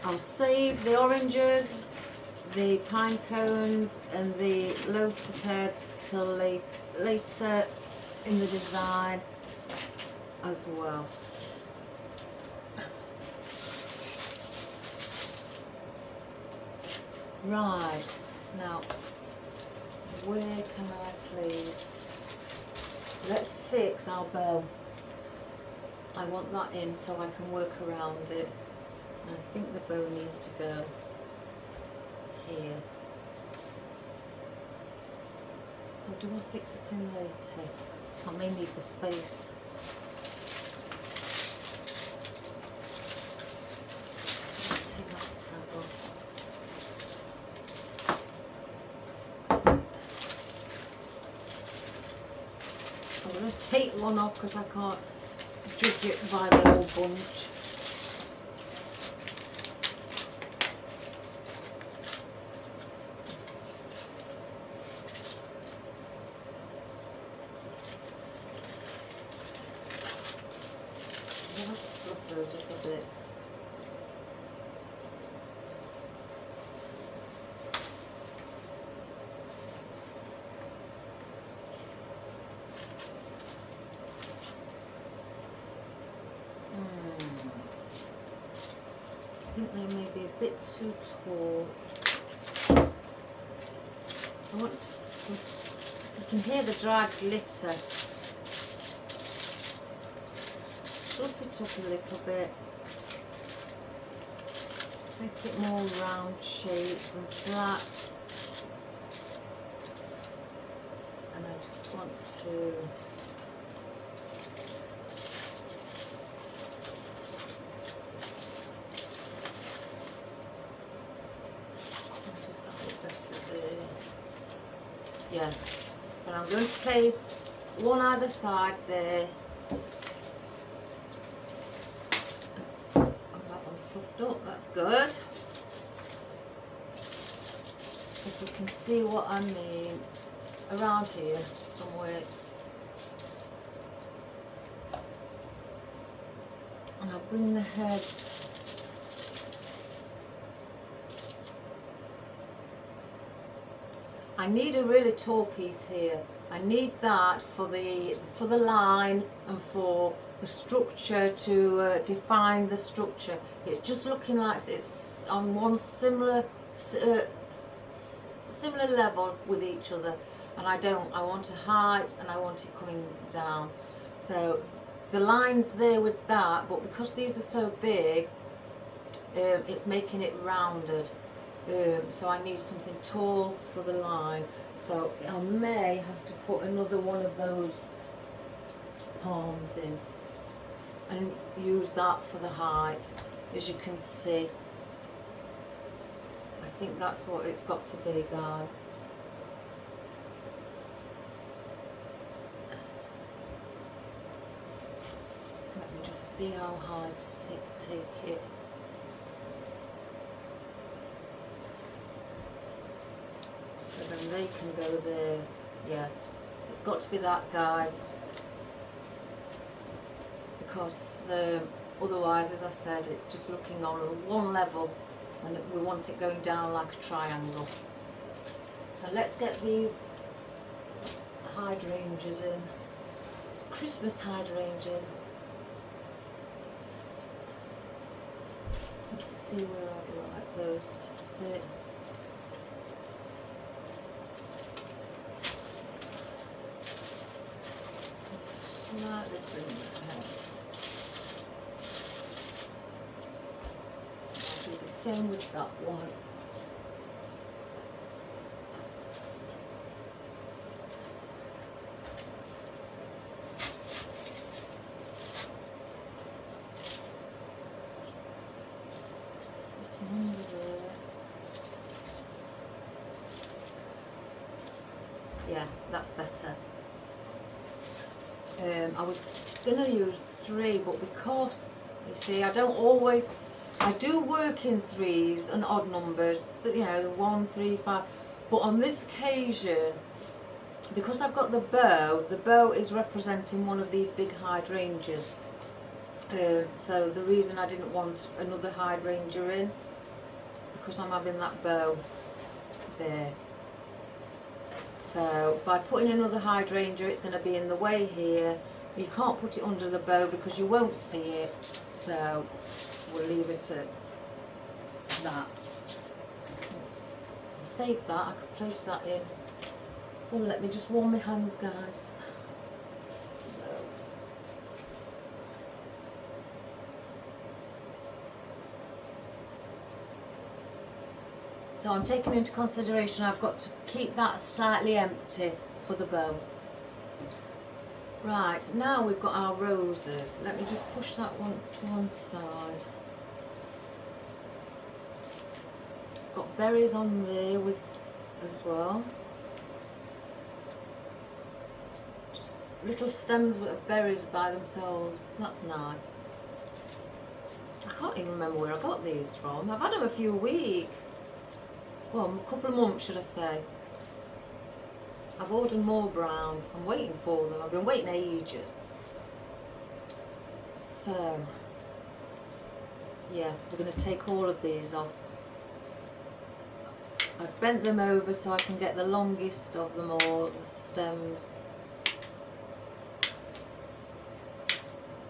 I'll save the oranges, the pine cones and the lotus heads till later in the design as well. Right, now where can I please? Let's fix our bow. I want that in so I can work around it. And I think the bow needs to go here. Or do I fix it in later? So I may need the space. Let's take that tab off. I'm going to take one off because I can't judge it by the whole bunch. I'm going to fluff those up a bit. I think they may be a bit too tall. I want to, you can hear the dry glitter. Fluff it up a little bit. Make it more round shapes and flat. And I just want to yeah, and I'm going to place one either side there. good. If you can see what I mean, around here somewhere. And I'll bring the heads. I need a really tall piece here. I need that for the line and for the structure, to define the structure. It's just looking like it's on one similar level with each other, and I want a height and I want it coming down. So the line's there with that, but because these are so big, it's making it rounded. So I need something tall for the line. So I may have to put another one of those palms in and use that for the height. As you can see, I think that's what it's got to be, guys. Let me just see how high to take it. So then they can go there. Yeah, it's got to be that, guys, because otherwise, as I said, it's just looking on one level, and we want it going down like a triangle. So let's get these hydrangeas in. It's Christmas hydrangeas. Let's see where I'd like those to sit. Slightly bring that out. I'll do the same with that one. Sitting under there. Yeah, that's better. I was going to use 3, but because, you see, I do work in 3s and odd numbers, you know, 1, 3, 5, but on this occasion, because I've got the bow is representing one of these big hydrangeas. So the reason I didn't want another hydrangea in, because I'm having that bow there. So by putting another hydrangea, it's going to be in the way here. You can't put it under the bow because you won't see it. So we'll leave it at that. Oops. Save that. I could place that in. Oh, let me just warm my hands, guys. So I'm taking into consideration I've got to keep that slightly empty for the bow. Right, now we've got our roses. Let me just push that one to one side. Got berries on there with as well. Just little stems with berries by themselves. That's nice. I can't even remember where I got these from. I've had them a few weeks. Well, a couple of months, should I say. I've ordered more brown. I'm waiting for them. I've been waiting ages. So, yeah, we're going to take all of these off. I've bent them over so I can get the longest of them all, the stems.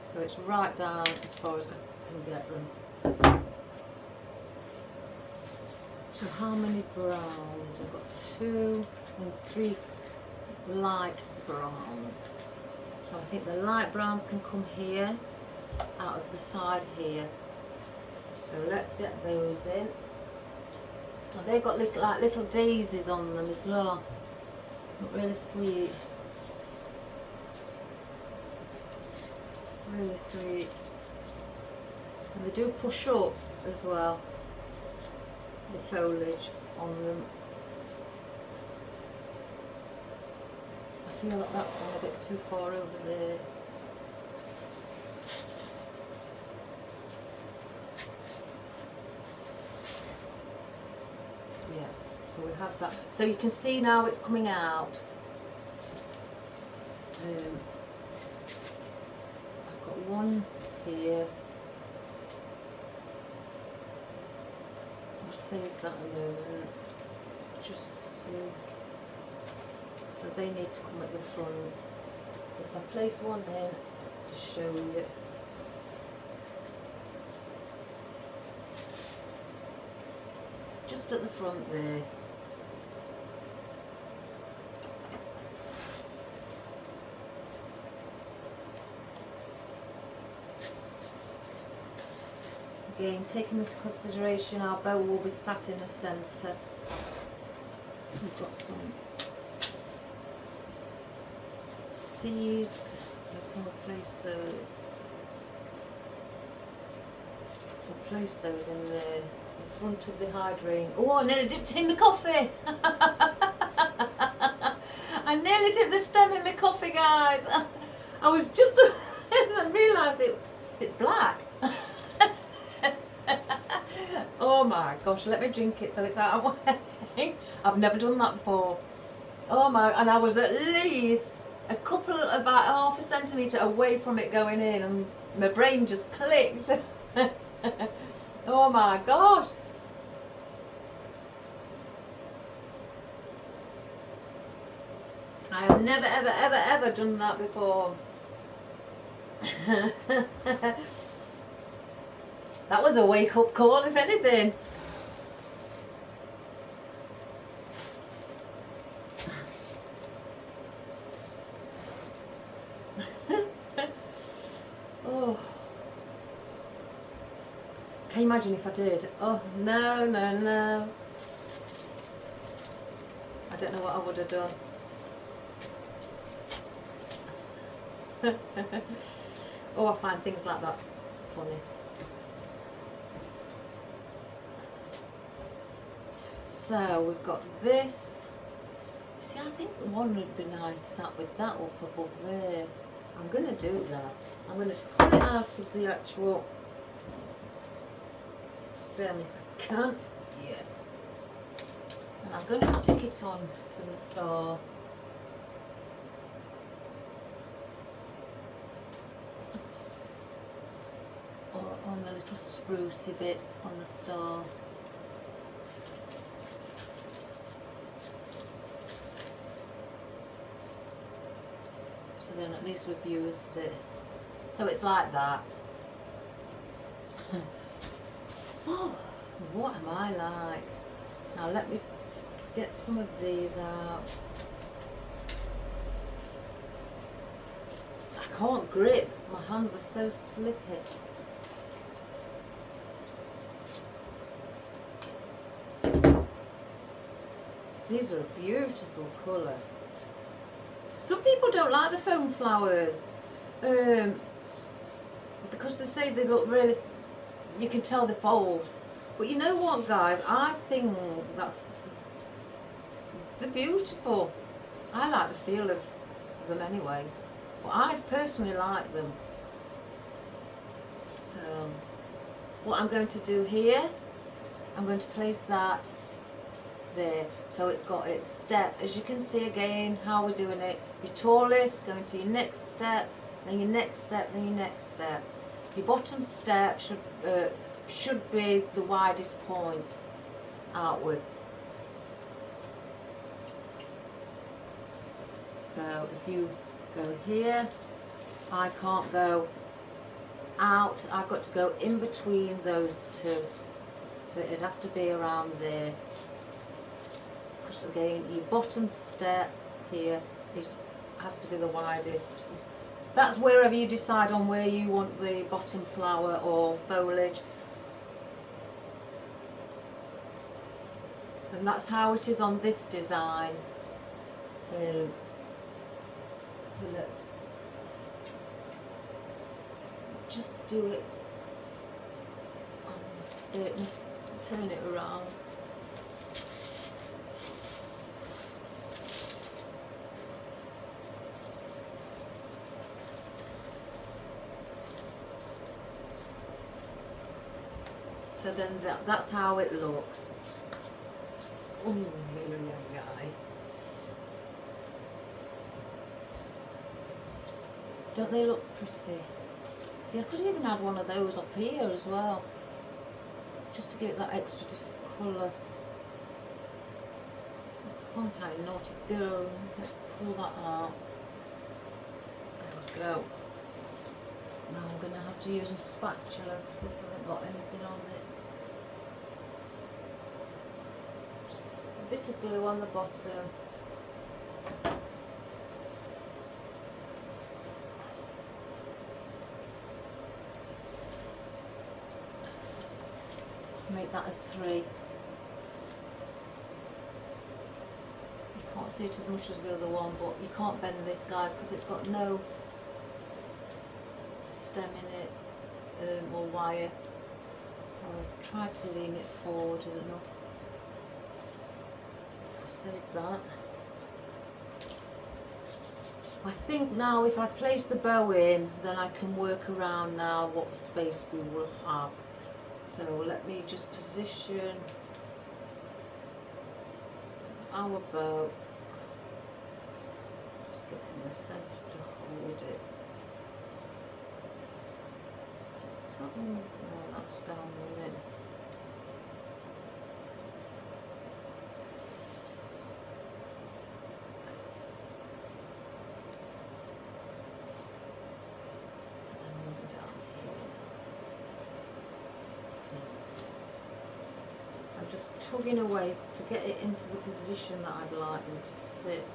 So it's right down as far as I can get them. So how many browns? I've got 2 and 3 light browns. So I think the light browns can come here, out of the side here. So let's get those in. Oh, they've got little daisies on them as well. Look really sweet. Really sweet. And they do push up as well, the foliage on them. I feel like that's gone a bit too far over there. So we have that. So you can see now it's coming out. I've got one here. I'll save that a moment. Just see. So they need to come at the front. So if I place one in to show you. Just at the front there. Again, taking into consideration our bow will be sat in the centre. We've got some seeds. Can we place those? We'll place those in there, in front of the hydrangea. Oh, I nearly dipped in my coffee! I nearly dipped the stem in my coffee, guys. I was just I realised it's black. Oh my gosh, let me drink it so it's out of the way. I've never done that before. Oh my, and I was at least about half a centimetre away from it going in, and my brain just clicked. Oh my god. I have never ever done that before. That was a wake-up call, if anything. Oh. Can you imagine if I did? Oh, no, no, no. I don't know what I would have done. Oh, I find things like that funny. So we've got this. See, I think one would be nice sat with that up above there. I'm going to do that. I'm going to pull it out of the actual stem if I can. Yes. And I'm going to stick it on to the star. Or on the little sprucey bit on the star. So then at least we've used it. So it's like that. Oh, what am I like? Now let me get some of these out. I can't grip. My hands are so slippy. These are a beautiful colour. Some people don't like the foam flowers because they say they look really, you can tell they're false. But you know what, guys, I think they're beautiful. I like the feel of them anyway, but I personally like them. So what I'm going to do here, I'm going to place that there, so it's got its step. As you can see again how we're doing it, your tallest going to your next step, then your next step, then your next step. Your bottom step should be the widest point outwards. So if you go here, I can't go out, I've got to go in between those two, so it'd have to be around there. Because again, your bottom step here has to be the widest. That's wherever you decide on where you want the bottom flower or foliage. And that's how it is on this design. So let's just do it on this, turn it around. So then that's how it looks. Oh, yeah. Don't they look pretty? See, I could even add one of those up here as well, just to give it that extra colour. Aren't I a naughty girl? Let's pull that out. There we go. Now I'm going to have to use my spatula because this hasn't got anything on it. Just a bit of glue on the bottom. Make that a 3. You can't see it as much as the other one, but you can't bend this, guys, because it's got no stem in it or wire. So I've tried to lean it forward enough. I'll save that. I think now if I place the bow in, then I can work around now what space we will have. So let me just position our bow. Just get in the centre to hold it. Is that one? No, that's down with it. Just tugging away to get it into the position that I'd like them to sit.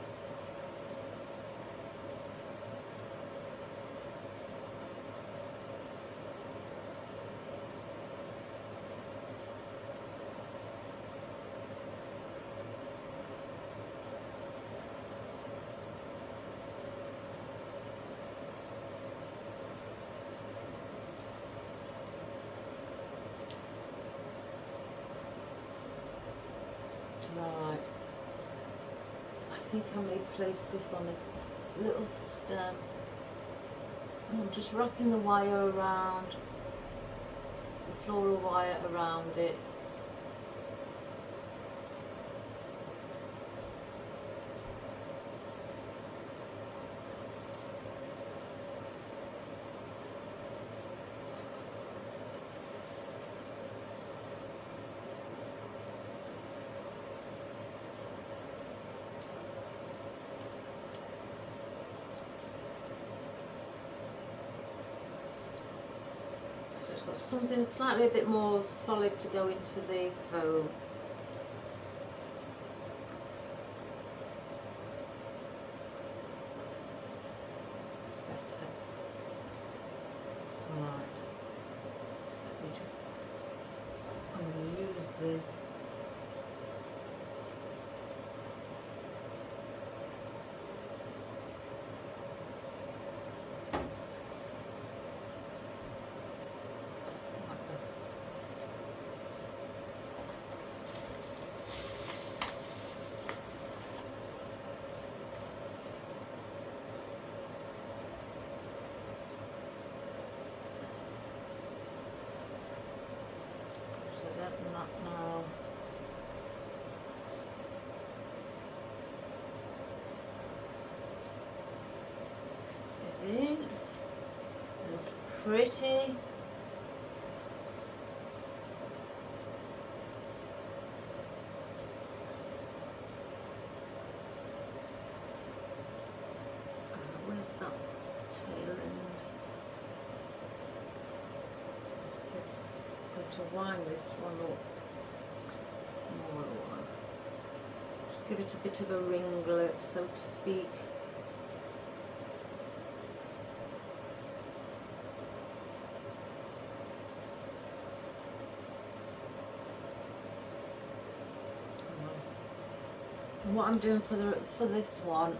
Right, I think I may place this on a little stem, and I'm just wrapping the wire around, the floral wire around it. So it's got something slightly a bit more solid to go into the foam. It's better. Alright. I'm going to use this. So that now is in. Look pretty. Where's that tail end? I'm going to wind this one up because it's a smaller one. Just give it a bit of a ringlet, so to speak. And what I'm doing for this one,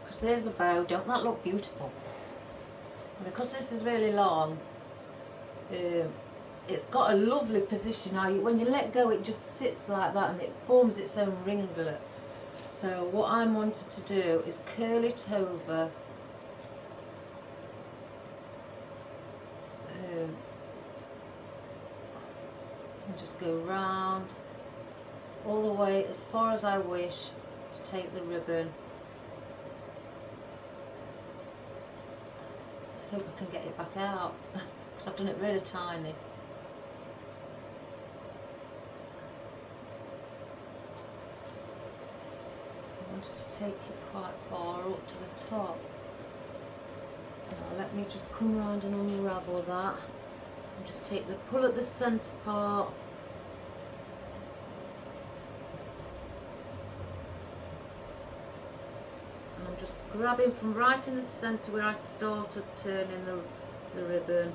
because there's the bow, don't that look beautiful? And because this is really long, it's got a lovely position. Now when you let go, it just sits like that and it forms its own ringlet. So what I'm wanting to do is curl it over go round all the way as far as I wish to take the ribbon. Let's hope I can get it back out because I've done it really tiny. I wanted to take it quite far up to the top. Now let me just come around and unravel that. And just take the pull at the centre part. And I'm just grabbing from right in the centre where I started turning the ribbon.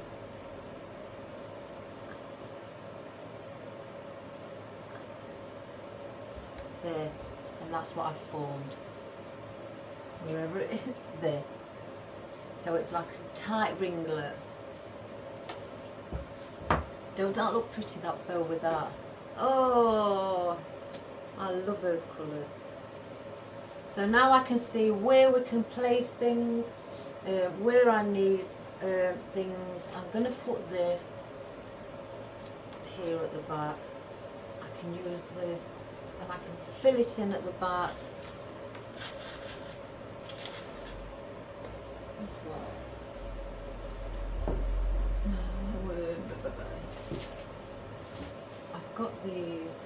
There, and that's what I've formed. Wherever it is, there. So it's like a tight ringlet. Don't that look pretty, that bow with that? Oh, I love those colours. So now I can see where we can place things, where I need things. I'm going to put this here at the back. I can use this and I can fill it in at the back. As well. I've got these.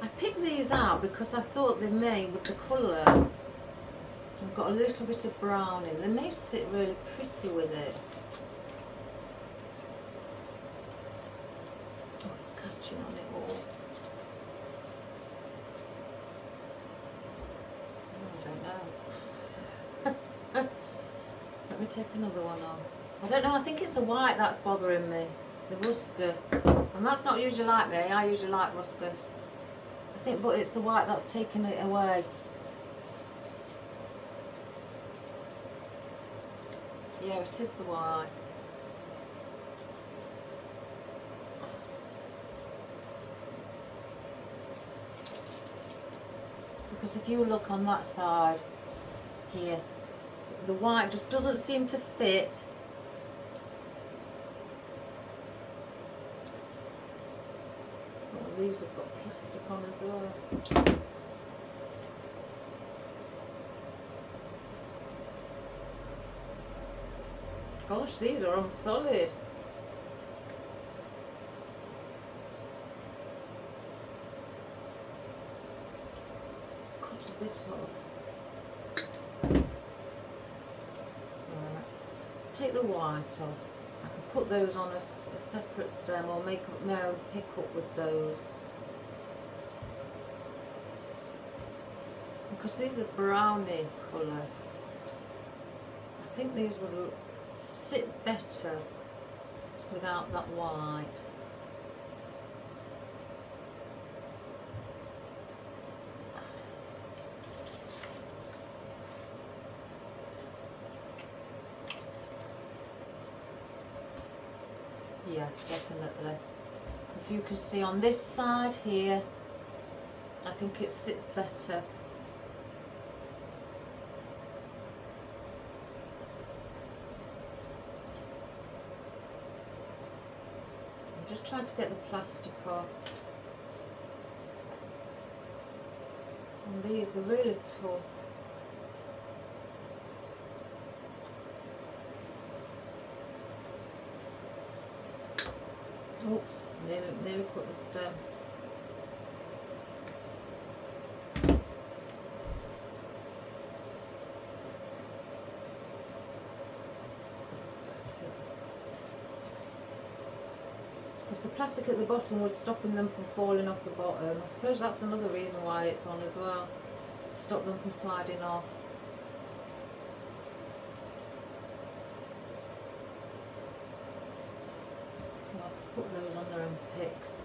I picked these out because I thought they may, with the colour, I've got a little bit of brown in. They may sit really pretty with it. Oh, it's catching on it all. I don't know. Let me take another one on. I don't know, I think it's the white that's bothering me. The ruscus. And that's not usually like me, I usually like ruscus. I think, but it's the white that's taken it away. Yeah, it is the white. Because if you look on that side here, the white just doesn't seem to fit. Oh, these have got plastic on as well. Gosh, these are on solid. Cut a bit off. Right. Let's take the white off. I can put those on a separate stem or make up my own pick up with those. Because these are browny colour. I think these would sit better without that white. Yeah, definitely. If you can see on this side here, I think it sits better. I'm just trying to get the plastic off. And these, they're really tough. Oops, nearly put the stem. That's better. Because the plastic at the bottom was stopping them from falling off the bottom. I suppose that's another reason why it's on as well. To stop them from sliding off. So I'll put those on their own picks.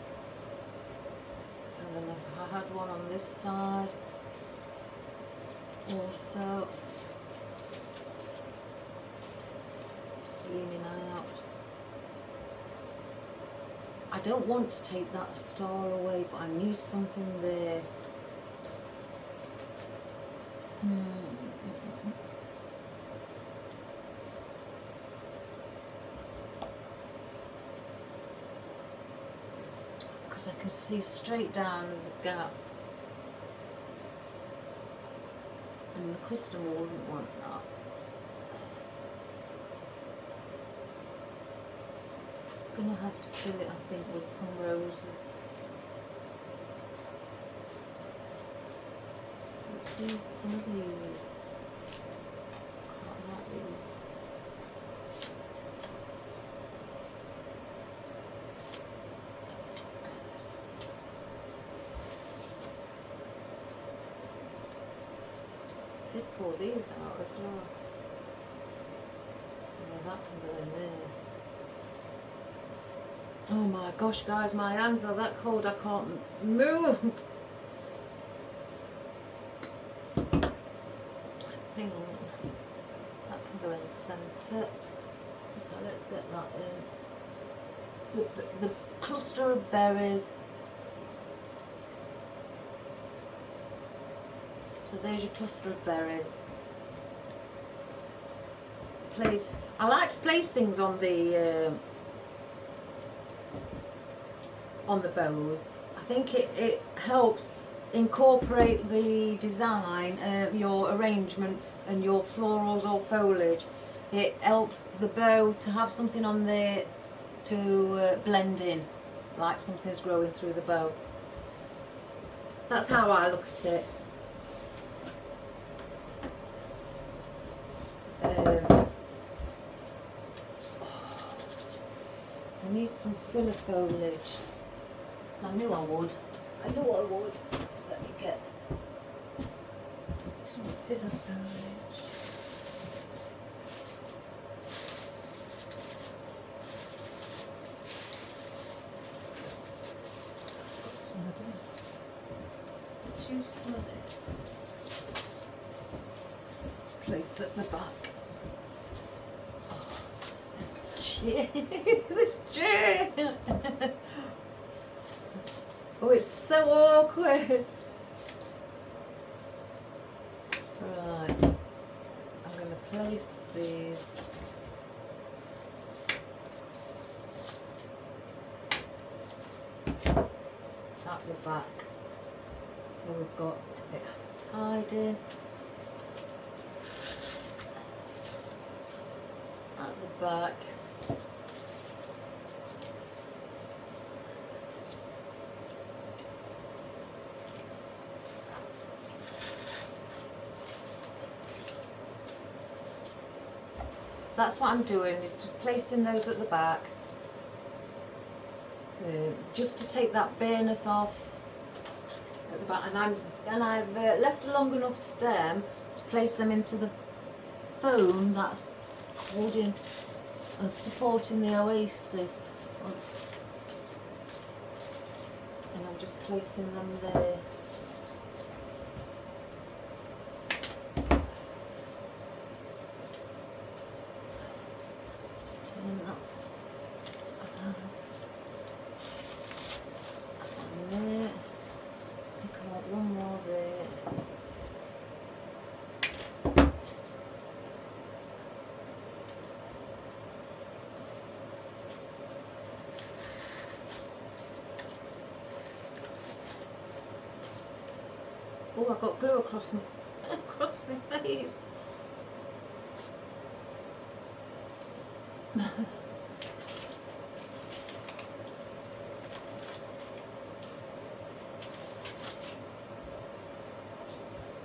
So then if I had one on this side also, just leaning out. I don't want to take that star away, but I need something there. because I can see straight down there's a gap. And the customer wouldn't want that. I'm going to have to fill it, I think, with some roses. Let's use some of these. Quite like these. I did pull these out as well. Yeah, that can go in there. Oh my gosh, guys, my hands are that cold I can't move. I think that can go in the centre. So let's get that in. The cluster of berries. So there's your cluster of berries. I like to place things on the bows. I think it helps incorporate the design, your arrangement and your florals or foliage. It helps the bow to have something on there to blend in, like something's growing through the bow. That's how I look at it. I need some filler foliage. I knew I would. Let me get some filler foliage. Got some of this. Let's use some of this to place at the back. Oh, this chair. This chair. Oh, it's so awkward. Right, I'm going to place these. At the back. So we've got it hiding. At the back. That's what I'm doing, is just placing those at the back, just to take that bareness off at the back. And I've left a long enough stem to place them into the foam that's holding and supporting the oasis. And I'm just placing them there. Oh, I've got glue across my face.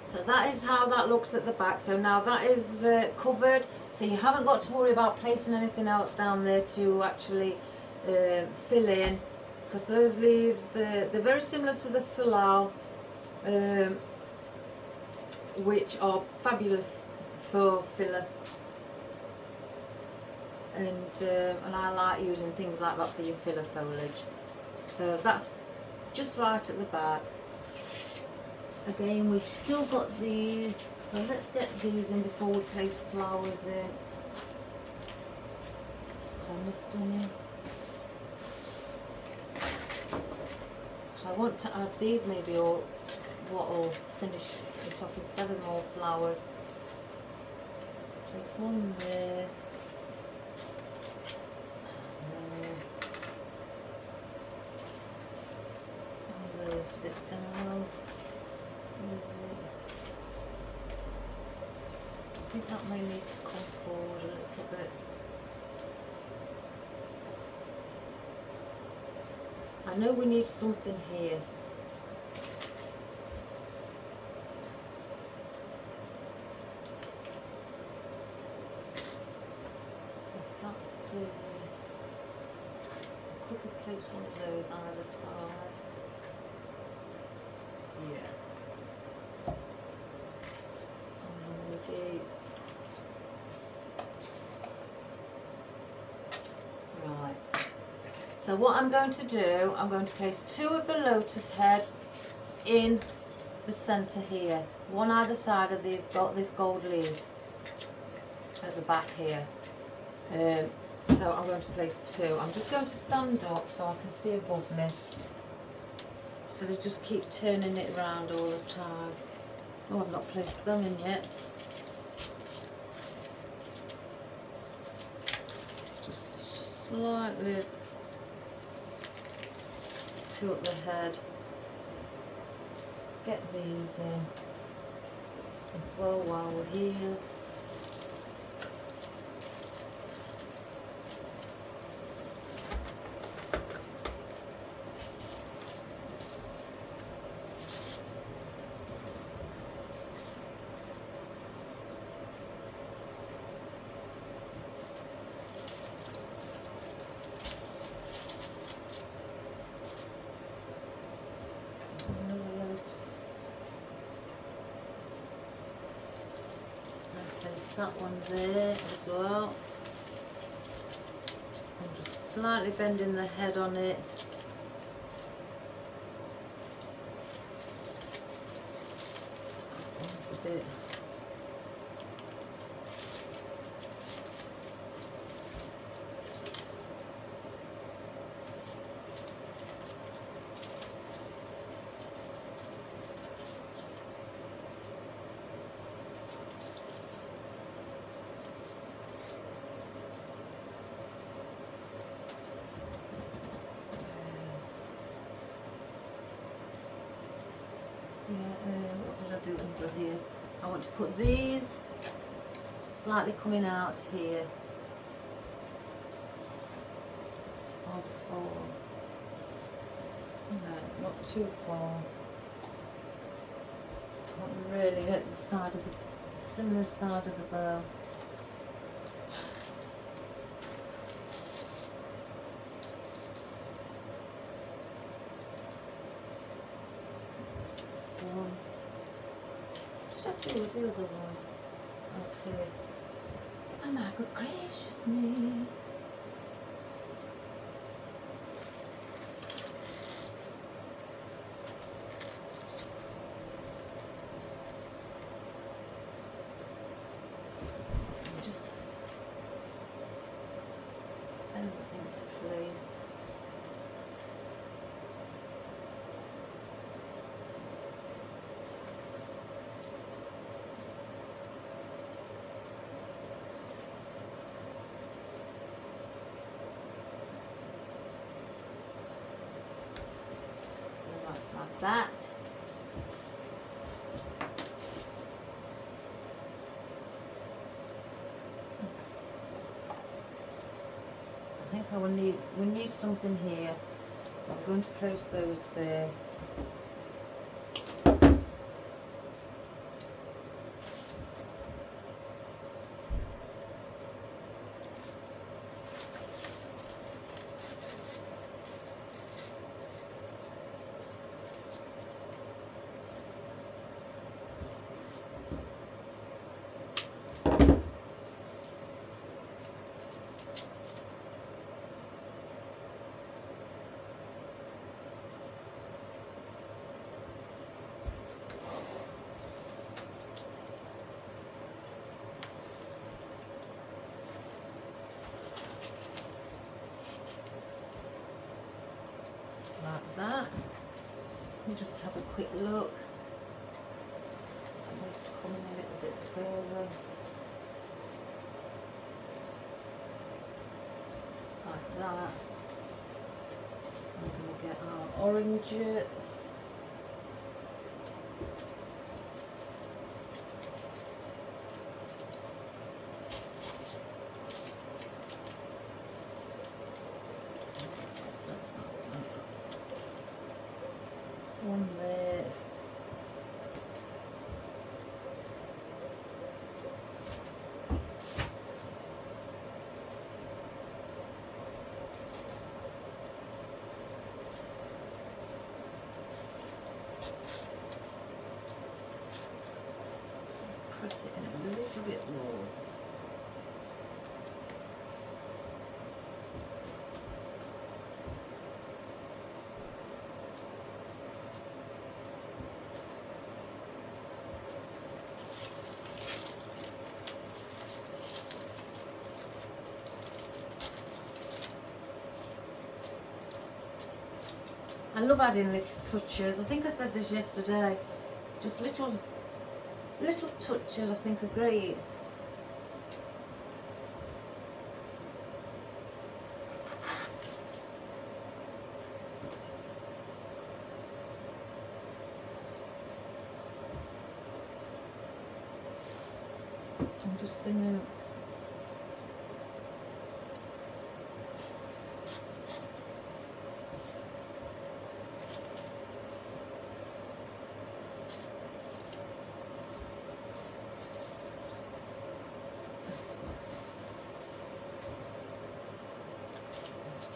So that is how that looks at the back. So now that is covered, so you haven't got to worry about placing anything else down there to actually fill in, because those leaves, they're very similar to the Salal, which are fabulous for filler, and I like using things like that for your filler foliage. So that's just right at the back. Again, we've still got these, so let's get these in before we place flowers in. Have I missed any? So I want to add these maybe, or what will finish it off instead of more flowers. Place one there. it down. I think that may need to come forward a little bit. I know we need something here. So if that's the... I could replace one of those either side. Yeah. Maybe. Right. So what I'm going to do, I'm going to place 2 of the lotus heads in the centre here, one either side of this gold leaf at the back here. So I'm going to place 2. I'm just going to stand up so I can see above me. So they just keep turning it around all the time. Oh, I've not placed them in yet. Just slightly tilt the head. Get these in as well while we're here. That one there as well. I'm just slightly bending the head on it. That one's a bit... what did I do under here? I want to put these slightly coming out here. Or four. No, not too far. Not really at the side of the similar side of the bow. What did I do with the other one? Let's see. Oh my good gracious me. Just bend it into place. So that's like that. I think we need something here, so I'm going to place those there. Like that. Let me just have a quick look. It needs to come in a little bit further. Like that. I'm going to get our oranges. press it in a little bit more. I love adding little touches. I think I said this yesterday. Just little touches I think are great. I'm just gonna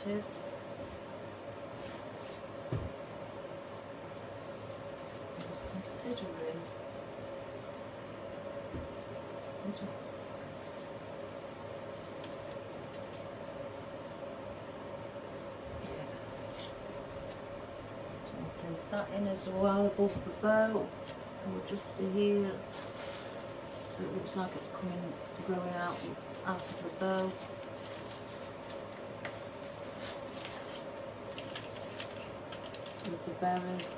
it is. I was considering just place that in as well above the bow, or just here, so it looks like it's growing out of the bow. With the berries.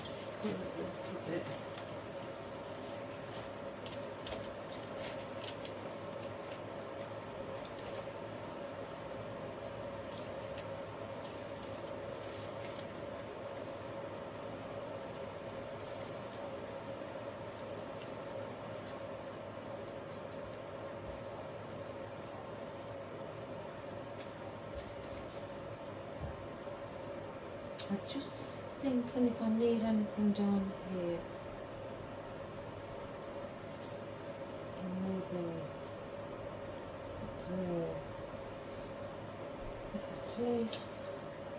Just pull it a little bit. I'm just thinking if I need anything down here. Maybe there. If I place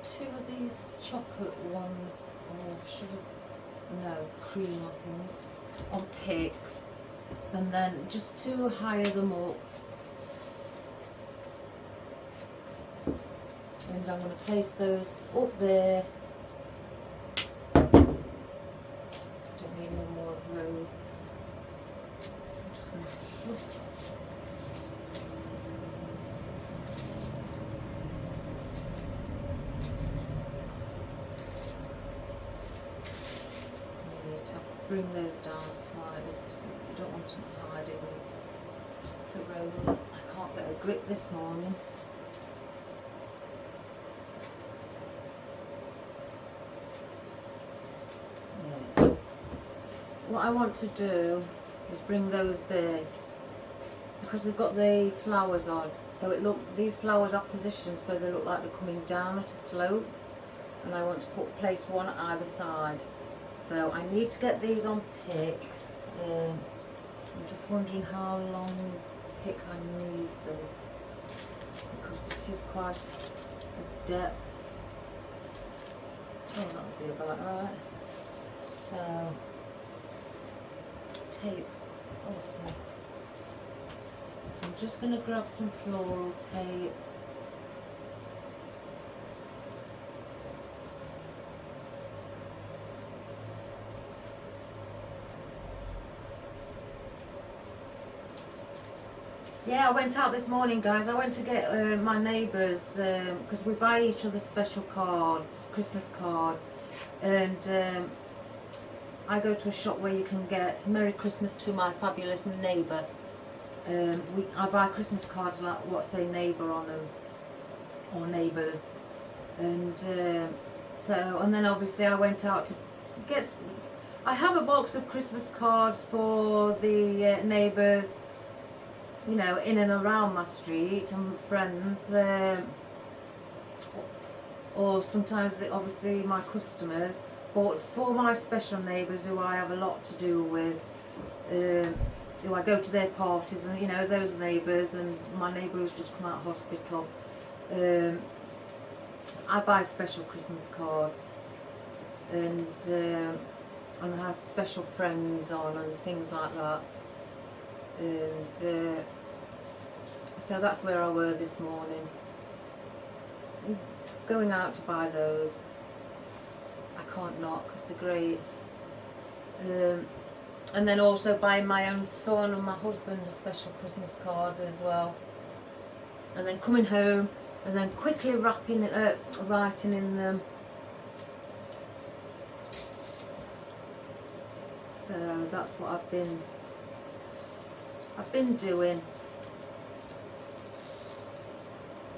2 of these chocolate ones, or should I, no, cream I think, on picks, and then just to higher them up. And I'm going to place those up there. Don't need no more of those. I'm just going to fluff. I need to bring those down slightly because you don't want them hiding the rose. I can't get a grip this morning. What I want to do is bring those there because they've got the flowers on, so these flowers are positioned so they look like they're coming down at a slope, and I want to place one at either side. So I need to get these on picks. I'm just wondering how long pick I need them because it is quite a depth. Oh, that would be about right. So tape. Oh, sorry. So I'm just going to grab some floral tape. Yeah, I went out this morning, guys. I went to get my neighbours because we buy each other special cards, Christmas cards, and I go to a shop where you can get Merry Christmas to my fabulous neighbour. I buy Christmas cards like what say neighbour on them, or neighbours, and and then obviously I went out to get. I have a box of Christmas cards for the neighbours, you know, in and around my street and friends, or sometimes obviously my customers. But for my special neighbours who I have a lot to do with, who I go to their parties, and you know, those neighbours, and my neighbour who's just come out of hospital, I buy special Christmas cards, and has special friends on and things like that, and so that's where I were this morning, going out to buy those. I can't not, because they're great. And then also buying my own son and my husband a special Christmas card as well, and then coming home and then quickly writing in them. So that's what I've been doing.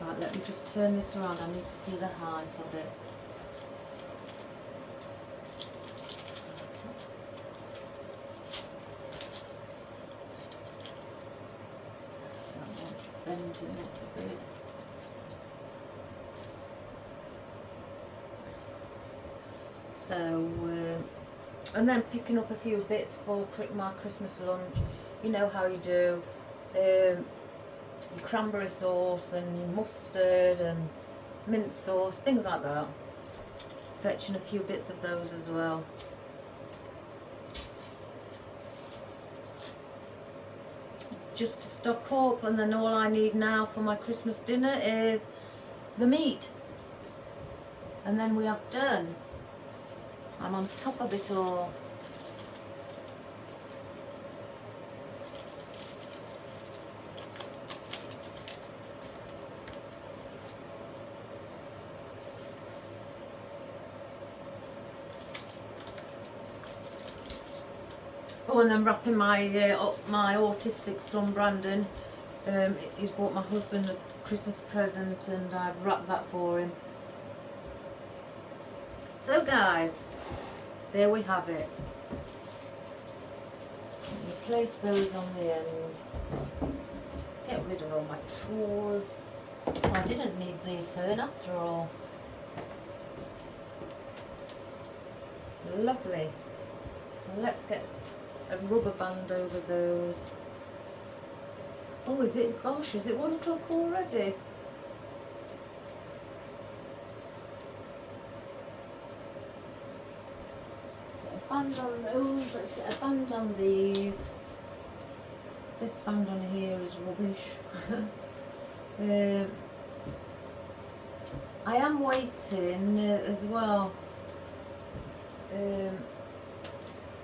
Right, let me just turn this around. I need to see the height of it. Bending up a bit. So, and then picking up a few bits for my Christmas lunch. You know how you do. Your cranberry sauce and your mustard and mint sauce, things like that. Fetching a few bits of those as well. Just to stock up, and then all I need now for my Christmas dinner is the meat, and then we have done. I'm on top of it all. Oh, and then wrapping my my autistic son Brandon. He's bought my husband a Christmas present, and I've wrapped that for him. So guys, there we have it. Let me place those on the end. Get rid of all my tools. I didn't need the fern after all. Lovely. So let's get a rubber band over those. Oh, is it? Gosh, is it 1 o'clock already? So a band on those. Let's get a band on these. This band on here is rubbish. I am waiting as well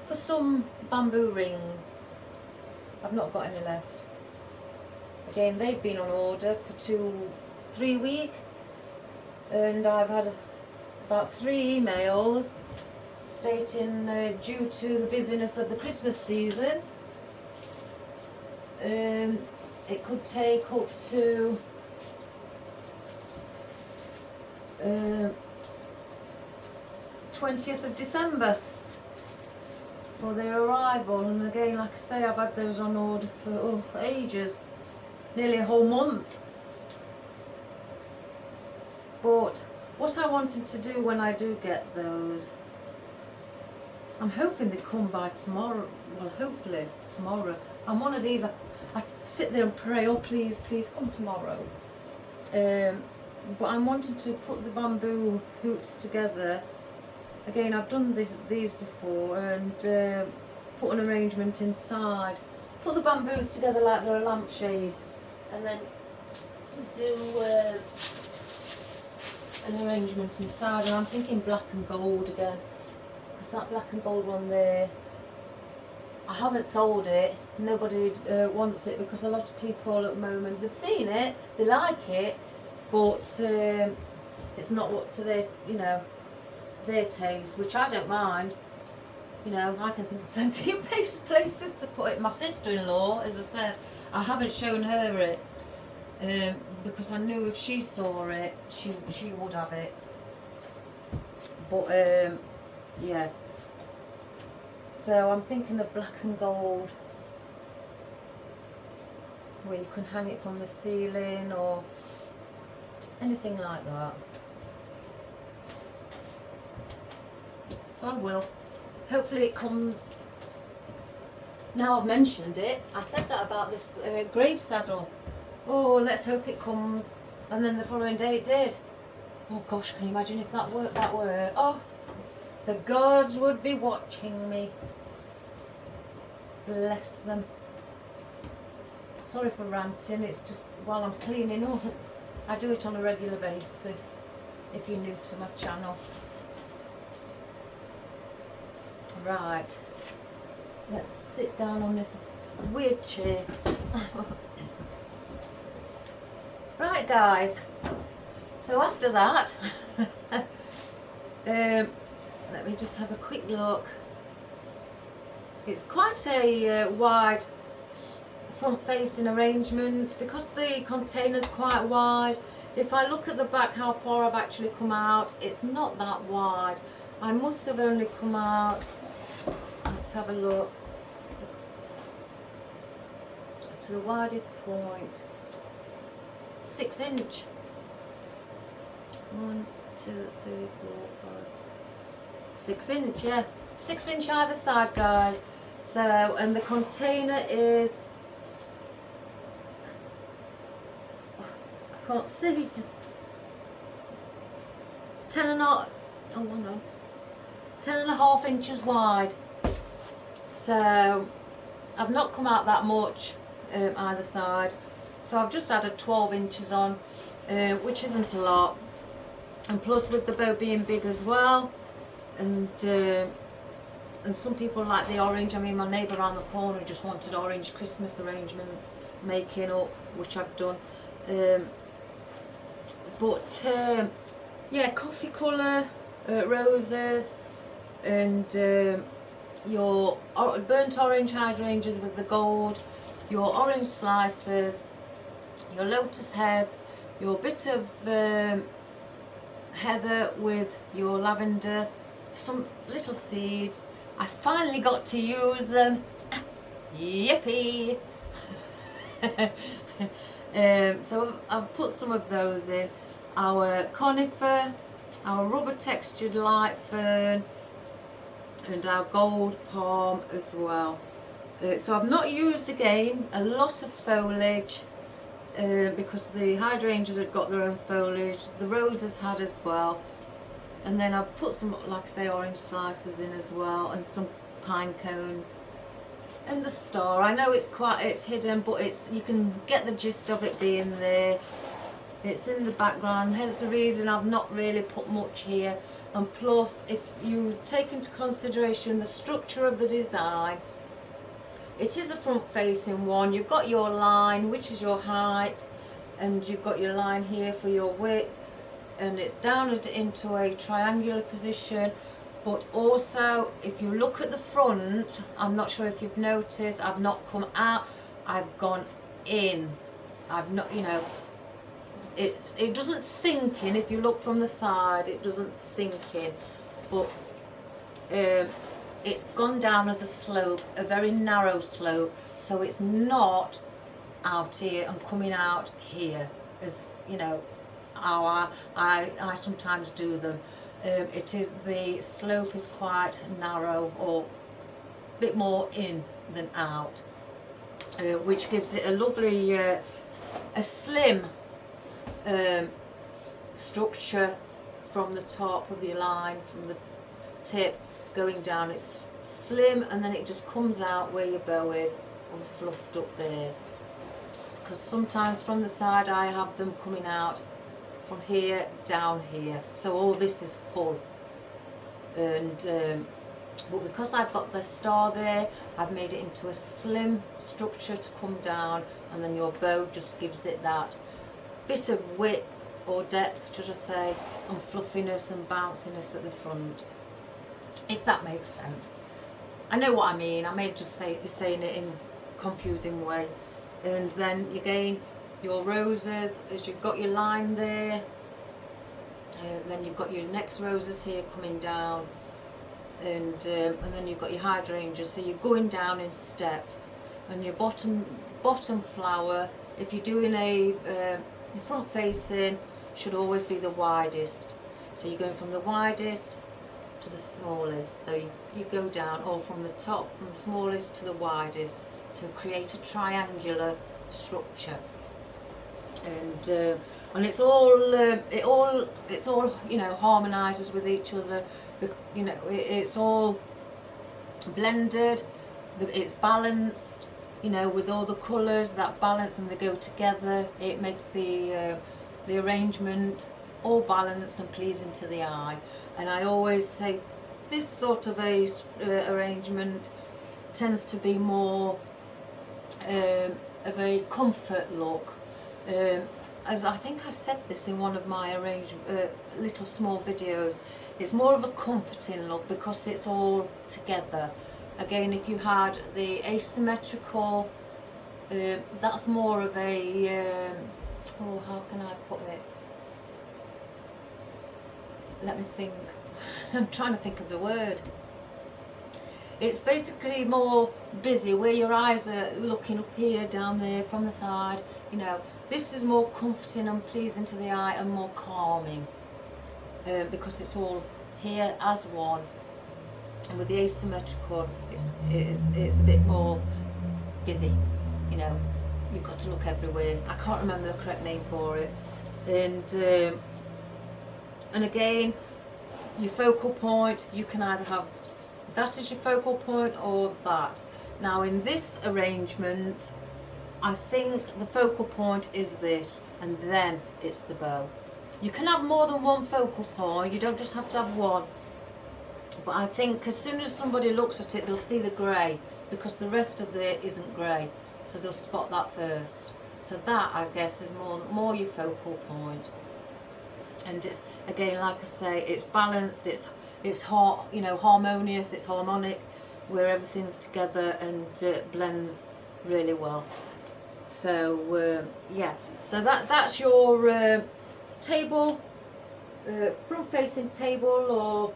for some bamboo rings. I've not got any left. Again, they've been on order for 2-3 weeks, and I've had about 3 emails stating due to the busyness of the Christmas season, it could take up to 20th of December for their arrival. And again, like I say, I've had those on order for ages, nearly a whole month. But what I wanted to do when I do get those, I'm hoping they come by tomorrow. Well, hopefully tomorrow. I'm one of these, I sit there and pray, oh please, please come tomorrow. But I'm wanting to put the bamboo hoops together. Again, I've done these before, and put an arrangement inside. Put the bamboos together like they're a lampshade, and then do an arrangement inside. And I'm thinking black and gold again, because that black and gold one there, I haven't sold it. Nobody wants it, because a lot of people at the moment, they've seen it, they like it, but it's not what to their, their taste, which I don't mind. I can think of plenty of places to put it. My sister-in-law, as I said, I haven't shown her it because I knew if she saw it, she would have it. But yeah. So I'm thinking of black and gold, where you can hang it from the ceiling or anything like that. So I will. Hopefully it comes. Now I've mentioned it, I said that about this grave saddle. Oh, let's hope it comes. And then the following day it did. Oh gosh, can you imagine if that worked that way? Oh, the gods would be watching me. Bless them. Sorry for ranting, it's just while I'm cleaning up. I do it on a regular basis, if you're new to my channel. Right, let's sit down on this weird chair. Right guys, so after that, let me just have a quick look. It's quite a wide front facing arrangement because the container's quite wide. If I look at the back how far I've actually come out, it's not that wide. I must have only come out, let's have a look, to the widest point, 6 inch. 1, 2, 3, 4, 5, 6 inch, yeah, 6 inch either side guys. So, and the container is, I can't see, 10.5 inches wide. So I've not come out that much either side, so I've just added 12 inches on, which isn't a lot, and plus with the bow being big as well, and some people like the orange. I mean, my neighbour around the corner just wanted orange Christmas arrangements making up, which I've done. Yeah, coffee colour roses, and your burnt orange hydrangeas with the gold, your orange slices, your lotus heads, your bit of heather with your lavender, some little seeds. I finally got to use them. Yippee! So I've put some of those in. Our conifer, our rubber textured light fern, and our gold palm as well. So I've not used again a lot of foliage because the hydrangeas had got their own foliage, the roses had as well, and then I've put some, like I say, orange slices in as well, and some pine cones, and the star. I know it's hidden, but you can get the gist of it being there. It's in the background, hence the reason I've not really put much here. And plus, if you take into consideration the structure of the design, it is a front facing one. You've got your line, which is your height, and you've got your line here for your width, and it's down into a triangular position. But also, if you look at the front, I'm not sure if you've noticed, I've not come out, I've gone in. I've not, you know, it doesn't sink in. If you look from the side, it doesn't sink in, but it's gone down as a slope, a very narrow slope, so it's not out here and coming out here, as you know how I sometimes do them. It is, the slope is quite narrow, or a bit more in than out, which gives it a lovely a slim structure from the top of your line, from the tip going down. It's slim, and then it just comes out where your bow is and fluffed up there, because sometimes from the side I have them coming out from here down here, so all this is full. And but because I've got the star there, I've made it into a slim structure to come down, and then your bow just gives it that bit of width or depth, should I say, and fluffiness and bounciness at the front, if that makes sense. I know what I mean. I may just be saying it in a confusing way. And then again, your roses, as you've got your line there, then you've got your next roses here coming down, and then you've got your hydrangeas. So you're going down in steps, and your bottom flower, if you're doing a front facing, should always be the widest. So you're going from the widest to the smallest, so you go down, or from the top, from the smallest to the widest, to create a triangular structure. And it's all it's all, you know, harmonises with each other. You know, it's all blended, it's balanced, you know, with all the colours that balance and they go together. It makes the arrangement all balanced and pleasing to the eye. And I always say this sort of arrangement tends to be more of a comfort look. As I think I said this in one of my little small videos, it's more of a comforting look because it's all together. Again, if you had the asymmetrical, that's more of a, oh, how can I put it? Let me think. I'm trying to think of the word. It's basically more busy, where your eyes are looking up here, down there, from the side. You know, this is more comforting and pleasing to the eye and more calming, because it's all here as one. And with the asymmetrical, it's a bit more busy. You know, you've got to look everywhere. I can't remember the correct name for it. And again, your focal point, you can either have that as your focal point or that. Now in this arrangement, I think the focal point is this, and then it's the bow. You can have more than one focal point, you don't just have to have one. But I think as soon as somebody looks at it, they'll see the grey, because the rest of it isn't grey. So they'll spot that first. So that, I guess, is more your focal point. And it's, again, like I say, it's balanced, it's you know, harmonious, it's harmonic, where everything's together and blends really well. So yeah, so that's your table, front-facing table or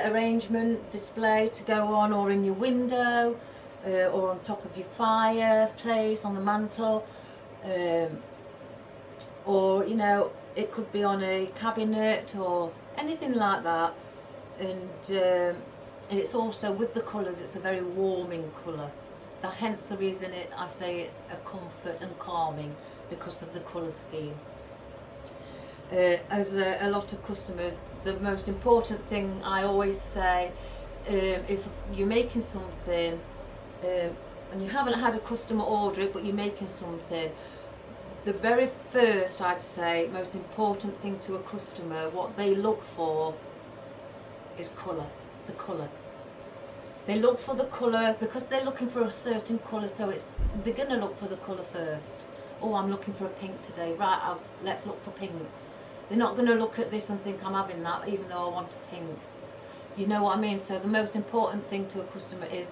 arrangement display to go on, or in your window, or on top of your fireplace on the mantle, or, you know, it could be on a cabinet or anything like that. And it's also, with the colours, it's a very warming colour. That, hence the reason I say it's a comfort and calming, because of the colour scheme. As a lot of customers, the most important thing I always say, if you're making something and you haven't had a customer order it, but you're making something, the very first, I'd say, most important thing to a customer, what they look for is colour, the colour. They look for the colour because they're looking for a certain colour, so they're going to look for the colour first. Oh, I'm looking for a pink today, right, let's look for pinks. They're not going to look at this and think I'm having that, even though I want a pink. You know what I mean? So the most important thing to a customer is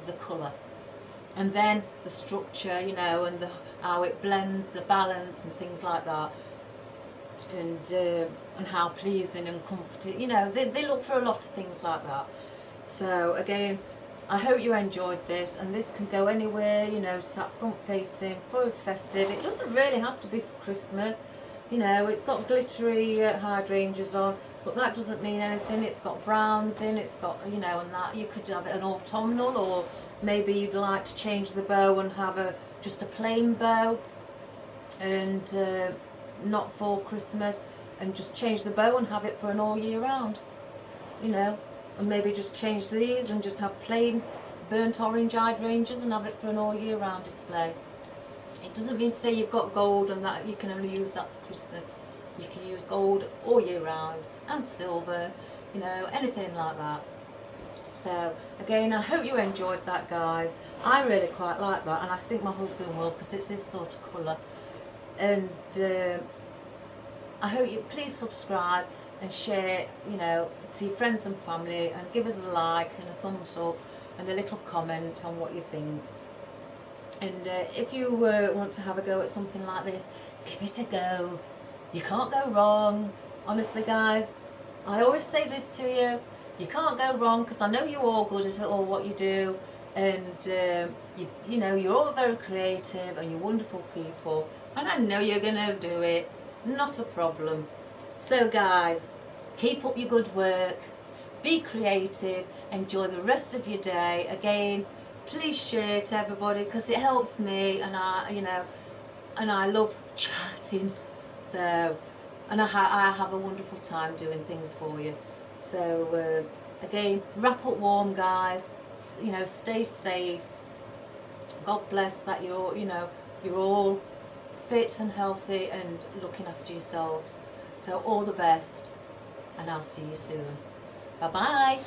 the colour. And then the structure, you know, and how it blends, the balance and things like that. And how pleasing and comforting, you know, they look for a lot of things like that. So again, I hope you enjoyed this, and this can go anywhere, you know, sat front facing for festive. It doesn't really have to be for Christmas. You know, it's got glittery hydrangeas on, but that doesn't mean anything. It's got browns in, it's got, you know, and that. You could have an autumnal, or maybe you'd like to change the bow and have just a plain bow, and not for Christmas, and just change the bow and have it for an all year round, you know. And maybe just change these and just have plain burnt orange hydrangeas and have it for an all year round display. It doesn't mean to say you've got gold and that you can only use that for Christmas. You can use gold all year round, and silver, you know, anything like that. So again, I hope you enjoyed that, guys. I really quite like that, and I think my husband will, because it's his sort of colour. And I hope you please subscribe and share, you know, to your friends and family, and give us a like and a thumbs up and a little comment on what you think. And if you want to have a go at something like this, give it a go. You can't go wrong. Honestly, guys, I always say this to you. You can't go wrong, because I know you're all good at all what you do, and you know, you're all very creative and you're wonderful people, and I know you're gonna do it. Not a problem. So guys, keep up your good work, be creative, enjoy the rest of your day. Again, please share to everybody, because it helps me, and you know, and I love chatting. So, and I have a wonderful time doing things for you. So again, wrap up warm, guys. You know, stay safe. God bless that you're all fit and healthy and looking after yourselves. So all the best, and I'll see you soon. Bye bye.